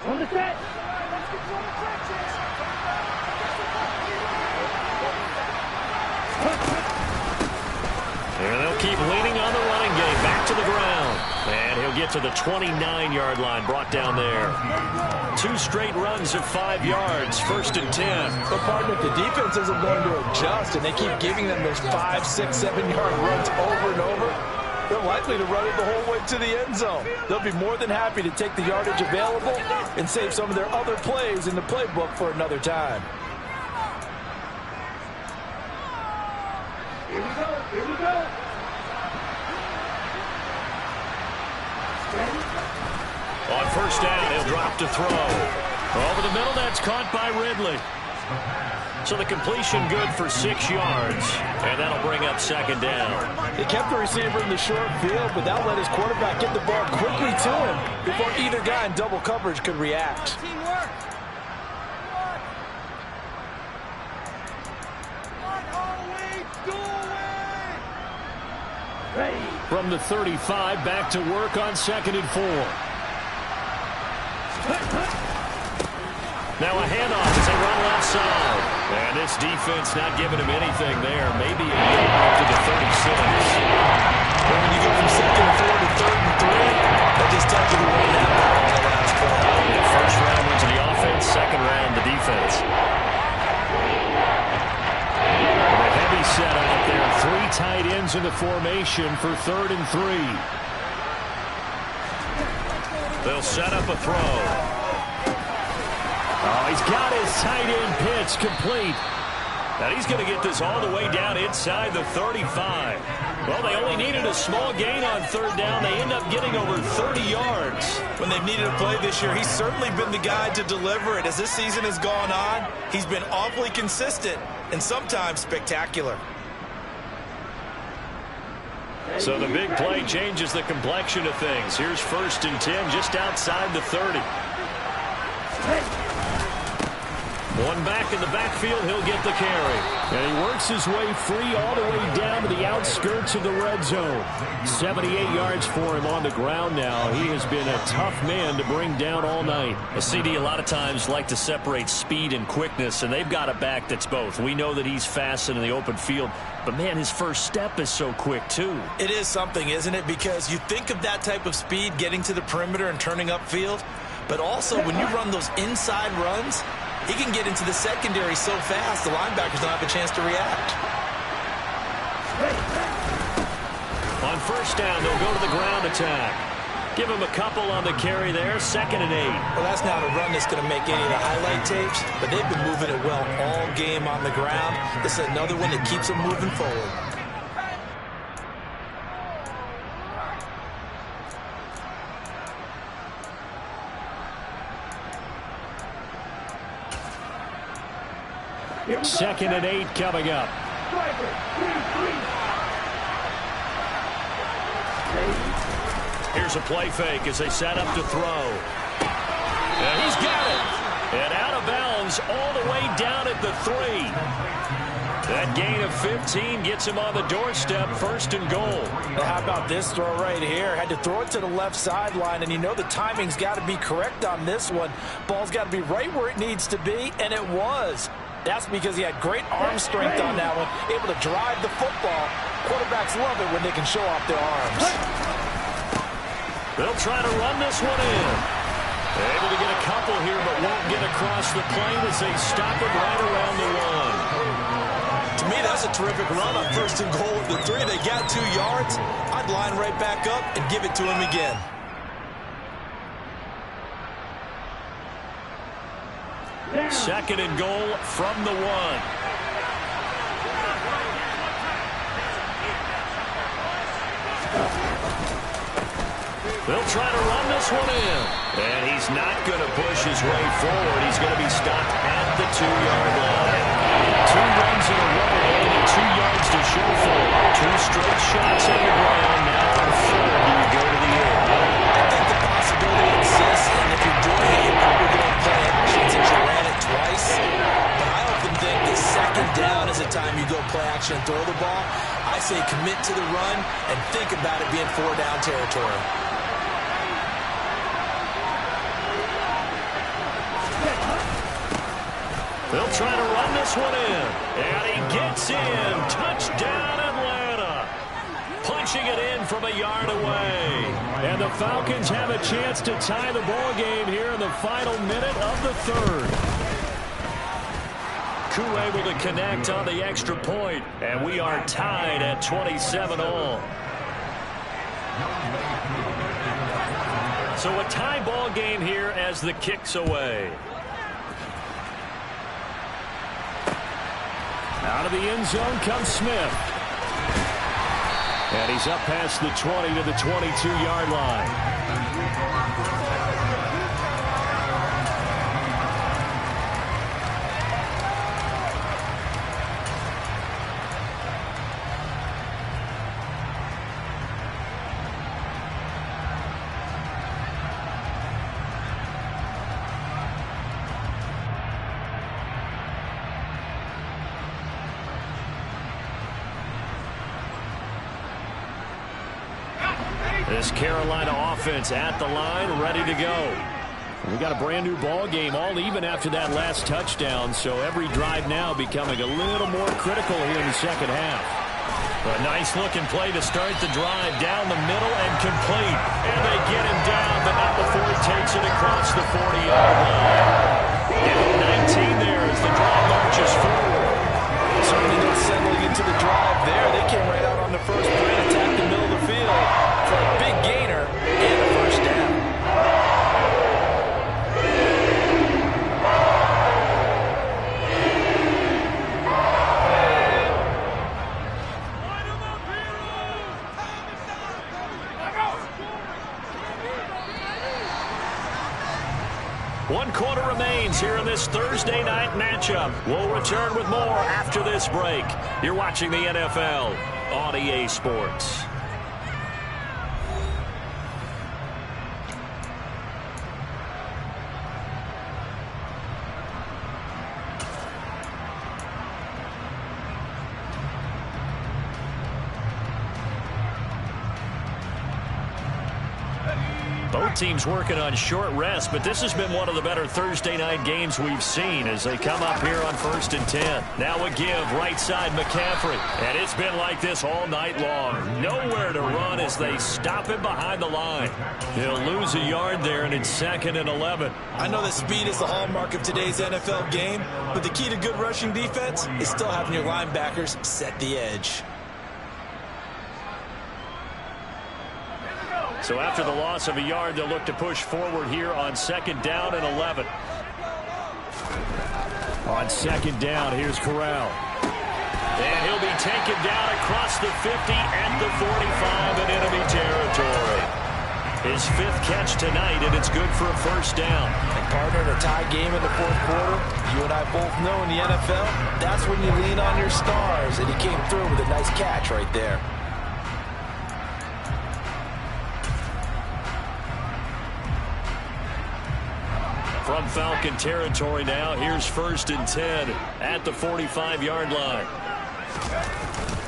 Speaker 5: On the set.
Speaker 1: And they'll keep leaning on the running game. Back to the ground. And he'll get to the 29-yard line. Brought down there. 2 straight runs of 5 yards. 1st and 10.
Speaker 4: But partner, if the defense isn't going to adjust and they keep giving them those 5, 6, 7-yard runs over and over, they're likely to run it the whole way to the end zone. They'll be more than happy to take the yardage available and save some of their other plays in the playbook for another time.
Speaker 5: Here we go. Here we go.
Speaker 1: On 1st down, he'll drop to throw. Over the middle, that's caught by Ridley. So the completion good for 6 yards, and that'll bring up 2nd down.
Speaker 4: They kept the receiver in the short field, but that let his quarterback get the ball quickly to him before either guy in double coverage could react.
Speaker 5: Teamwork.
Speaker 2: From the 35, back to work on 2nd and 4.
Speaker 1: Now a handoff as they run left side. And this defense not giving him anything there. Maybe a gain up to the 36.
Speaker 3: But when you go from 2nd and 4 to 3rd and 3, that just tells you who won that battle in the last play.
Speaker 1: Yeah, 1st round went to the offense, 2nd round the defense.
Speaker 2: A heavy set out there. 3 tight ends in the formation for 3rd and 3.
Speaker 1: They'll set up a throw.
Speaker 2: Oh, he's got his tight end pitch complete.
Speaker 1: And he's going to get this all the way down inside the 35. Well, they only needed a small gain on 3rd down. They end up getting over 30 yards.
Speaker 3: When they've needed a play this year, he's certainly been the guy to deliver it. As this season has gone on, he's been awfully consistent and sometimes spectacular.
Speaker 1: So the big play changes the complexion of things. Here's 1st and 10 just outside the 30. One back in the backfield, he'll get the carry.
Speaker 2: And he works his way free all the way down to the outskirts of the red zone. 78 yards for him on the ground now. He has been a tough man to bring down all night.
Speaker 1: A CD a lot of times like to separate speed and quickness, and they've got a back that's both. We know that he's fast in the open field, but, man, his first step is so quick, too.
Speaker 3: It is something, isn't it? Because you think of that type of speed getting to the perimeter and turning upfield, but also when you run those inside runs, he can get into the secondary so fast the linebackers don't have a chance to react.
Speaker 1: On 1st down, they'll go to the ground attack. Give him a couple on the carry there. 2nd and 8.
Speaker 3: Well, that's not a run that's going to make any of the highlight tapes, but they've been moving it well all game on the ground. This is another one that keeps them moving forward.
Speaker 2: Second and 8 coming up.
Speaker 1: Here's a play fake as they set up to throw. And he's got it. And out of bounds all the way down at the 3. That gain of 15 gets him on the doorstep, 1st and goal.
Speaker 4: Well, how about this throw right here? Had to throw it to the left sideline, and you know the timing's got to be correct on this one. Ball's got to be right where it needs to be, and it was. That's because he had great arm strength on that one, able to drive the football. Quarterbacks love it when they can show off their arms.
Speaker 1: They'll try to run this one in. Able to get a couple here, but won't get across the plane as they stop it right around the 1.
Speaker 3: To me, that's a terrific run on 1st and goal at the 3. They got 2 yards. I'd line right back up and give it to him again.
Speaker 1: Second and goal from the 1. They'll try to run this one in. And he's not going to push his way forward. He's going to be stopped at the 2-yard line. 2 runs in a row, only 2 yards to show for it. 2 straight shots on the ground. Now on 3rd, do you go to the air?
Speaker 3: I think the possibility exists, and if you're doing it, you're probably going to play action since you ran it twice. But I often think that 2nd down is the time you go play action and throw the ball. I say commit to the run and think about it being 4-down territory.
Speaker 1: They'll try to run this one in. And he gets in. Touchdown, Atlanta. Punching it in from a yard away.
Speaker 2: And the Falcons have a chance to tie the ball game here in the final minute of the 3rd.
Speaker 1: Koo able to connect on the extra point. And we are tied at 27 all. So a tie ball game here as the kick's away.
Speaker 2: Out of the end zone comes Smith. And he's up past the 20 to the 22-yard line.
Speaker 1: This Carolina offense at the line, ready to go.
Speaker 2: We got a brand new ball game, all even after that last touchdown, so every drive now becoming a little more critical here in the second half.
Speaker 1: A nice looking play to start the drive down the middle and complete. And they get him down, but not before he takes it across the 40-yard line. And 19 there as the drive marches forward.
Speaker 4: Certainly not settling into the drive there. They came right out on the first play, attacked the middle of the field for a big gainer and a 1st down.
Speaker 1: One quarter remains here in this Thursday night matchup. We'll return with more after this break. You're watching the NFL on EA Sports. Both teams working on short rest, but this has been one of the better Thursday night games we've seen as they come up here on 1st and 10. Now a give, right side McCaffrey. And it's been like this all night long. Nowhere to run as they stop him behind the line. He'll lose a yard there, and it's 2nd and 11.
Speaker 3: I know that speed is the hallmark of today's NFL game, but the key to good rushing defense is still having your linebackers set the edge.
Speaker 1: So after the loss of a yard, they'll look to push forward here on 2nd down and 11.
Speaker 2: On 2nd down, here's Corral.
Speaker 1: And he'll be taken down across the 50 at the 45 in enemy territory. His 5th catch tonight, and it's good for a 1st down.
Speaker 4: And partner, in a tie game in the 4th quarter, you and I both know in the NFL, that's when you lean on your stars, and he came through with a nice catch right there.
Speaker 1: From Falcon territory now, here's 1st and 10 at the 45-yard line.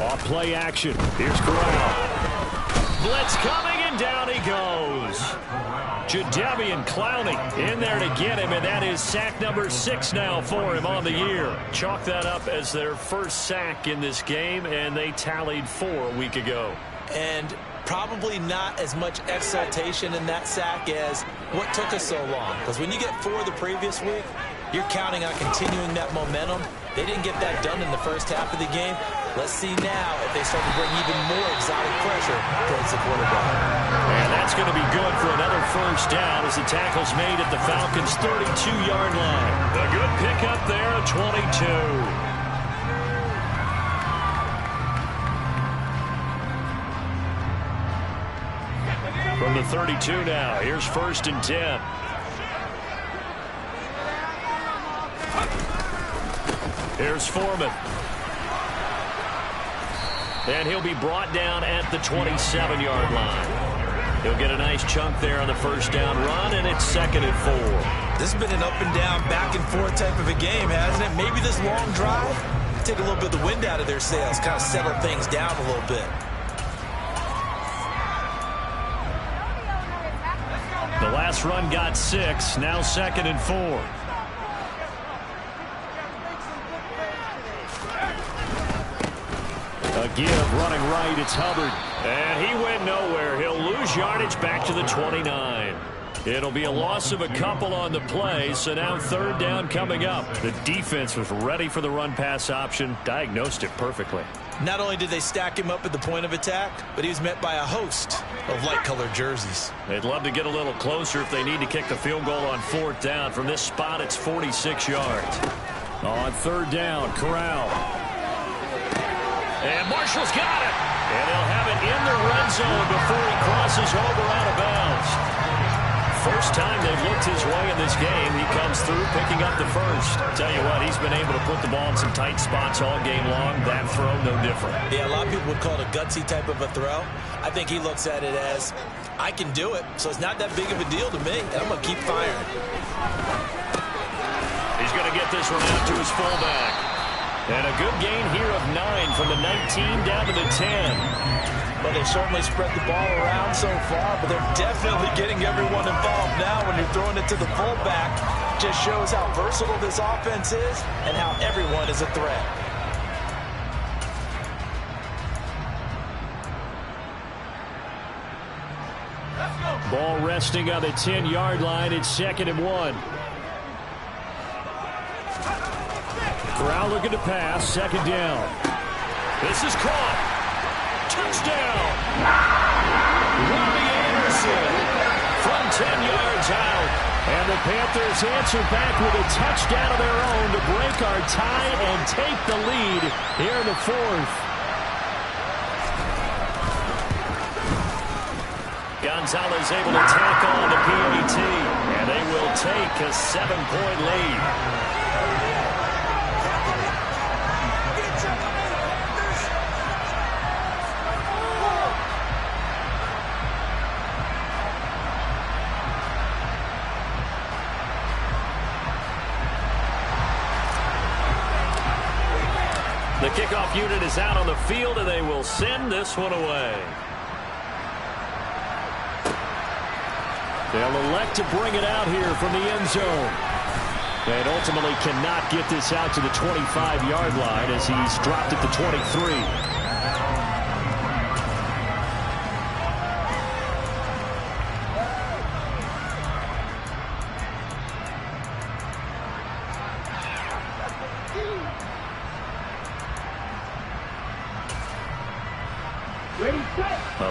Speaker 2: Off play action. Here's Corral.
Speaker 1: Blitz coming, and down he goes. Jadeveon Clowney in there to get him, and that is sack number 6 now for him on the year. Chalk that up as their first sack in this game, and they tallied 4 a week ago.
Speaker 3: And probably not as much exultation in that sack as what took us so long. Because when you get 4 the previous week, you're counting on continuing that momentum. They didn't get that done in the first half of the game. Let's see now if they start to bring even more exotic pressure towards the quarterback.
Speaker 1: And that's going to be good for another 1st down as the tackle's made at the Falcons' 32-yard line. A good pickup there at 22. From the 32 now, here's 1st and 10. Here's Foreman. And he'll be brought down at the 27-yard line. He'll get a nice chunk there on the 1st down run, and it's 2nd and 4.
Speaker 3: This has been an up and down, back and forth type of a game, hasn't it? Maybe this long drive, take a little bit of the wind out of their sails, kind of settle things down a little bit.
Speaker 1: The last run got 6, now 2nd and 4. A give, running right, it's Hubbard. And he went nowhere. He'll lose yardage back to the 29. It'll be a loss of a couple on the play, so now 3rd down coming up. The defense was ready for the run-pass option, diagnosed it perfectly.
Speaker 3: Not only did they stack him up at the point of attack, but he was met by a host of light-colored jerseys.
Speaker 1: They'd love to get a little closer if they need to kick the field goal on 4th down. From this spot, it's 46 yards.
Speaker 2: On 3rd down, Corral.
Speaker 1: And Marshall's got it. And he'll have it in the red zone before he crosses over out of bounds. First time they've looked his way in this game. He comes through picking up the 1st. Tell you what, he's been able to put the ball in some tight spots all game long. That throw, no different.
Speaker 3: Yeah, a lot of people would call it a gutsy type of a throw. I think he looks at it as, I can do it, so it's not that big of a deal to me, and I'm going to keep firing.
Speaker 1: He's going to get this one out to his fullback. And a good gain here of 9 from the 19 down to the 10.
Speaker 4: Well, they certainly spread the ball around so far, but they're definitely getting everyone involved now when you're throwing it to the fullback. Just shows how versatile this offense is and how everyone is a threat.
Speaker 2: Ball resting on the 10-yard line. It's 2nd and 1. Corral looking to pass. 2nd down.
Speaker 1: This is caught. Touchdown! Robbie Anderson from 10 yards out.
Speaker 2: And the Panthers answer back with a touchdown of their own to break our tie and take the lead here in the 4th.
Speaker 1: Gonzalez able to tack on the PAT, and they will take a 7-point lead. The kickoff unit is out on the field, and they will send this one away.
Speaker 2: They'll elect to bring it out here from the end zone. And ultimately cannot get this out to the 25-yard line as he's dropped at the 23.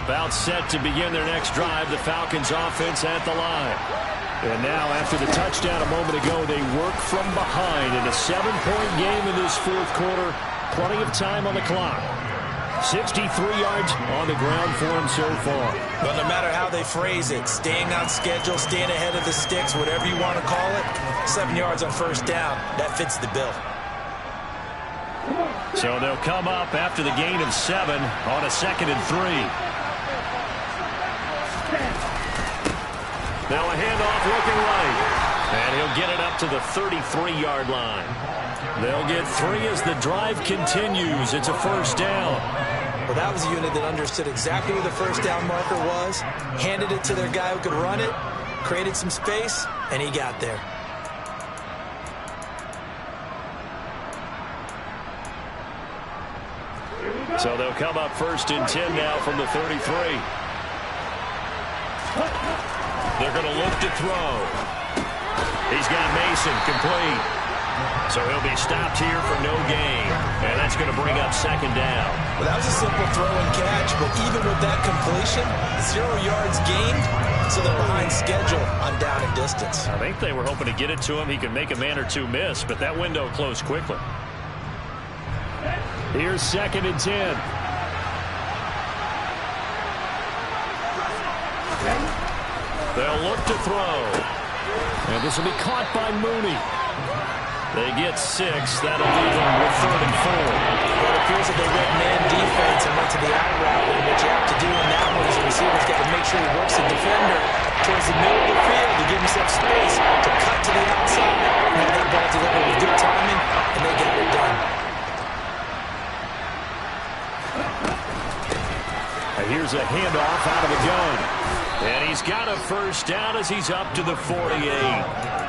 Speaker 2: About set to begin their next drive. The Falcons offense at the line. And now after the touchdown a moment ago, they work from behind in a 7-point game in this fourth quarter. Plenty of time on the clock. 63 yards on the ground for him so far.
Speaker 4: Well, no matter how they phrase it, staying on schedule, staying ahead of the sticks, whatever you want to call it, 7 yards on first down, that fits the bill.
Speaker 2: So they'll come up after the gain of 7 on a 2nd and 3. Now a handoff looking right. And he'll get it up to the 33-yard line. They'll get 3 as the drive continues. It's a first down.
Speaker 3: Well, that was a unit that understood exactly where the first down marker was, handed it to their guy who could run it, created some space, and he got there.
Speaker 2: So they'll come up 1st and 10 now from the 33. They're going to look to throw. He's got Mason complete. So he'll be stopped here for no gain. And that's going to bring up 2nd down.
Speaker 3: Well, that was a simple throw and catch, but even with that completion, 0 yards gained, so they're behind schedule on down and distance.
Speaker 2: I think they were hoping to get it to him. He could make a man or two miss, but that window closed quickly. Here's 2nd and 10. They'll look to throw. And this will be caught by Mooney. They get 6. That'll leave them with 3rd and 4.
Speaker 3: Well, it appears that they went man defense and went to the out route. And what you have to do in that one is the receiver's got to make sure he works the defender towards the middle of the field to give himself space to cut to the outside. And have that ball delivered with good timing, and they got it done.
Speaker 2: Here's a handoff out of the gun. And he's got a first down as he's up to the 48.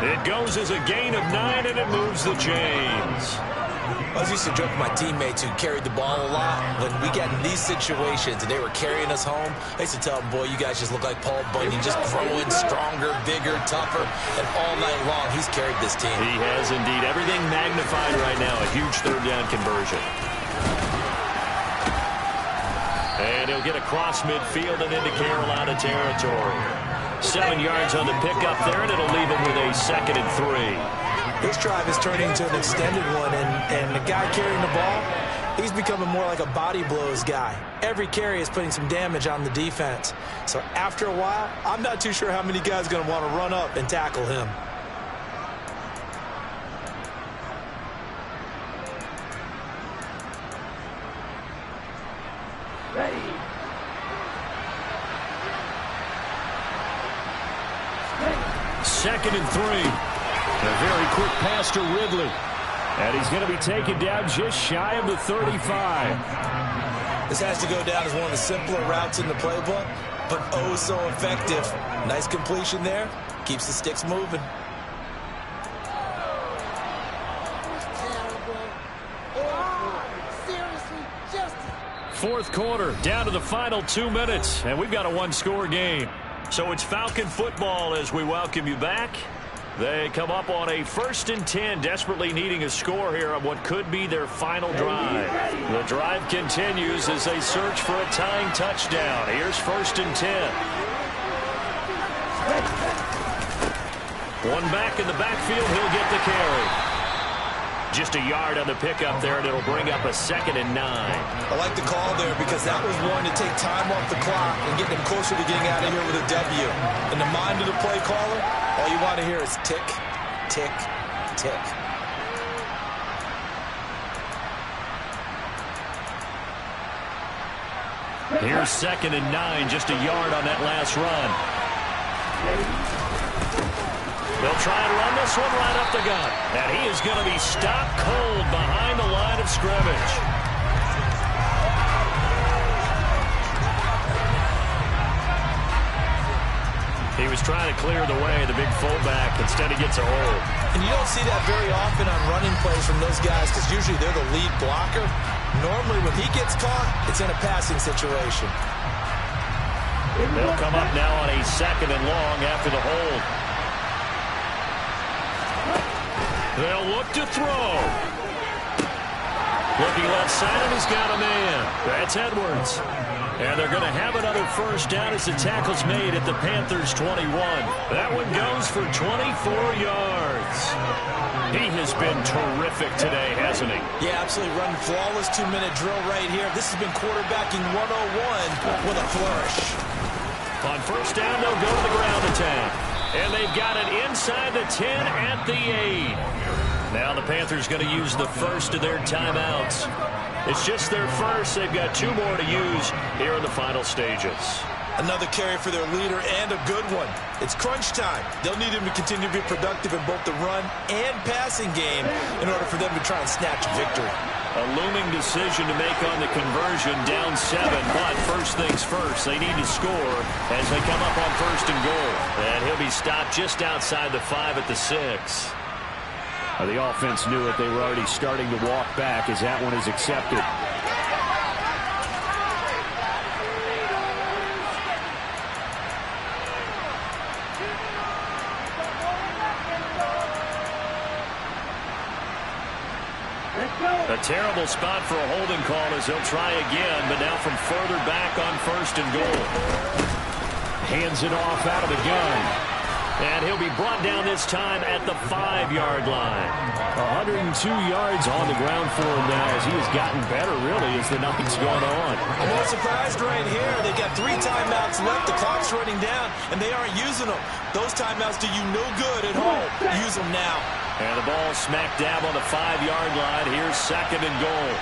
Speaker 2: It goes as a gain of 9, and it moves the chains.
Speaker 3: I was used to joke with my teammates who carried the ball a lot. When we got in these situations and they were carrying us home, I used to tell them, boy, you guys just look like Paul Bunyan, just growing stronger, bigger, tougher. And all night long, he's carried this team.
Speaker 2: He has indeed. Everything magnified right now. A huge 3rd down conversion. And he'll get across midfield and into Carolina territory. 7 yards on the pickup there, and it'll leave him with a 2nd and 3.
Speaker 3: This drive is turning into an extended one, and the guy carrying the ball, he's becoming more like a body blows guy. Every carry is putting some damage on the defense. So after a while, I'm not too sure how many guys are going to want to run up and tackle him.
Speaker 5: Ready.
Speaker 2: 2nd and 3. A very quick pass to Ridley. And he's going to be taken down just shy of the 35.
Speaker 3: This has to go down as one of the simpler routes in the playbook, but oh so effective. Nice completion there. Keeps the sticks moving.
Speaker 2: Fourth quarter, down to the final 2 minutes, and we've got a 1-score game. So it's Falcon football as we welcome you back. They come up on a 1st and 10, desperately needing a score here on what could be their final drive. The drive continues as they search for a tying touchdown. Here's 1st and 10. One back in the backfield, he'll get the carry. Just a yard on the pickup there, and it'll bring up a 2nd and 9.
Speaker 3: I like the call there because that was one to take time off the clock and get them closer to getting out of here with a W. In the mind of the play caller, all you want to hear is tick, tick, tick.
Speaker 2: Here's 2nd and 9, just a yard on that last run. They'll try and run this one right up the gut. And he is going to be stopped cold behind the line of scrimmage. He was
Speaker 1: trying to clear the way. The big fullback instead he gets a hold.
Speaker 3: And you don't see that very often on running plays from those guys because usually they're the lead blocker. Normally when he gets caught, it's in a passing situation.
Speaker 1: They'll come up now on a 2nd and long after the hold. They'll look to throw. Looking left side, and he's got a man. That's Edwards. And they're going to have another first down as the tackle's made at the Panthers' 21. That one goes for 24 yards. He has been terrific today, hasn't he?
Speaker 3: Yeah, absolutely. Running flawless 2-minute drill right here. This has been quarterbacking 101 with a flourish.
Speaker 1: On first down, they'll go to the ground attack. And they've got it inside the 10 at the 8. Now the Panthers going to use the first of their timeouts. It's just their first. They've got 2 more to use here in the final stages.
Speaker 3: Another carry for their leader and a good one. It's crunch time. They'll need him to continue to be productive in both the run and passing game in order for them to try and snatch victory.
Speaker 1: A looming decision to make on the conversion, down 7. But first things first, they need to score as they come up on first and goal. And he'll be stopped just outside the 5 at the 6.
Speaker 2: The offense knew it. They were already starting to walk back as that one is accepted.
Speaker 1: A terrible spot for a holding call as they'll try again, but now from further back on first and goal.
Speaker 2: Hands it off out of the gun.
Speaker 1: And he'll be brought down this time at the 5-yard line.
Speaker 2: 102 yards on the ground for him now as he has gotten better, really, as the night's gone on.
Speaker 3: I'm not surprised right here. They've got 3 timeouts left. The clock's running down, and they aren't using them. Those timeouts do you no good at home. Use them now.
Speaker 1: And the ball smack dab on the 5-yard line. Here's 2nd and goal.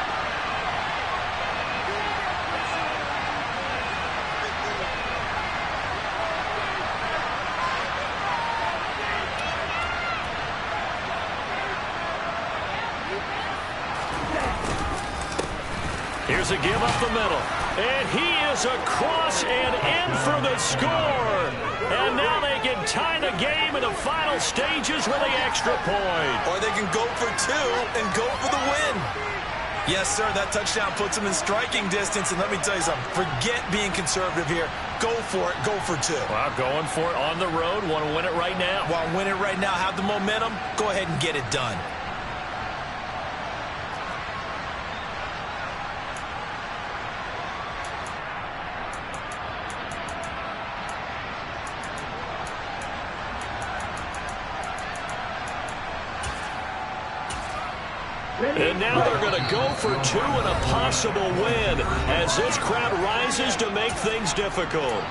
Speaker 1: Here's a give up the middle. And he is across and in for the score. And now they can tie the game in the final stages with the extra point.
Speaker 3: Or they can go for 2 and go for the win. Yes, sir, that touchdown puts them in striking distance. And let me tell you something. Forget being conservative here. Go for it. Go for 2.
Speaker 1: Well, going for it on the road. Want to win it right now.
Speaker 3: Want to win it right now. Have the momentum. Go ahead and get it done.
Speaker 1: And now they're going to go for 2 and a possible win as this crowd rises to make things difficult.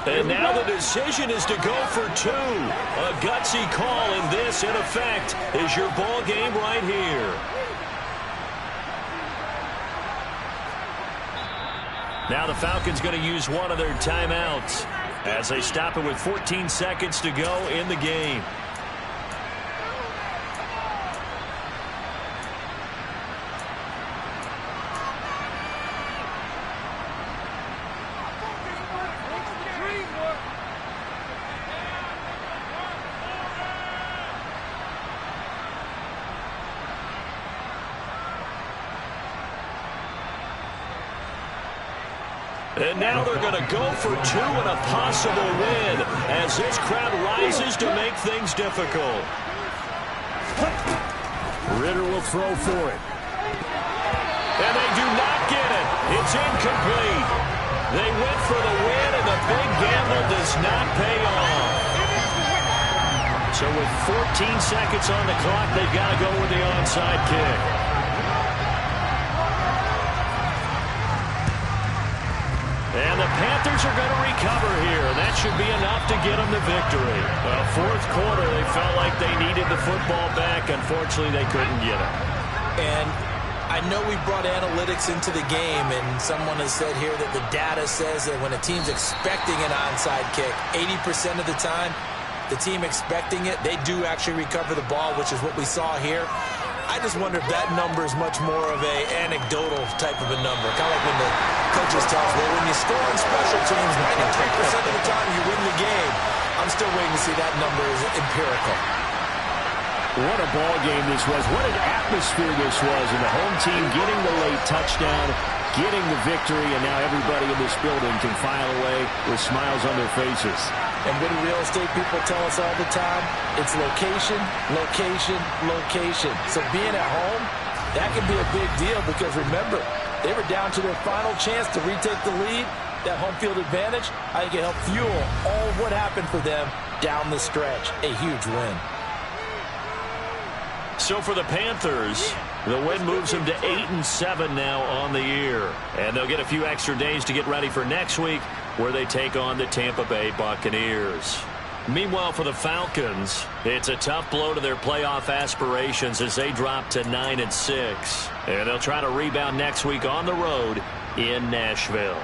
Speaker 1: And now the decision is to go for 2. A gutsy call, and this, in effect, is your ball game right here. Now the Falcons going to use one of their timeouts as they stop it with 14 seconds to go in the game. And now they're going to go for 2 and a possible win as this crowd rises to make things difficult.
Speaker 2: Ritter will throw for it.
Speaker 1: And they do not get it. It's incomplete. They went for the win, and the big gamble does not pay off. So with 14 seconds on the clock, they've got to go with the onside kick. And the Panthers are going to recover here, and that should be enough to get them the victory. Well, fourth quarter, they felt like they needed the football back. Unfortunately, they couldn't get it.
Speaker 3: And I know we brought analytics into the game, and someone has said here that the data says that when a team's expecting an onside kick, 80% of the time, the team expecting it, they do actually recover the ball, which is what we saw here. I just wonder if that number is much more of a anecdotal type of a number. Kind of like when the coaches tell us, well, when you score on special teams, 93% of the time you win the game. I'm still waiting to see that number is empirical.
Speaker 2: What a ball game this was. What an atmosphere this was. And the home team getting the late touchdown, getting the victory, and now everybody in this building can file away with smiles on their faces.
Speaker 4: And what do real estate people tell us all the time? It's location, location, location. So being at home, that can be a big deal because remember, they were down to their final chance to retake the lead. That home field advantage, I think it helped fuel all of what happened for them down the stretch. A huge win.
Speaker 1: So for the Panthers, the win moves them to 8-7 now on the year. And they'll get a few extra days to get ready for next week, where they take on the Tampa Bay Buccaneers. Meanwhile, for the Falcons, it's a tough blow to their playoff aspirations as they drop to 9-6. And they'll try to rebound next week on the road in Nashville.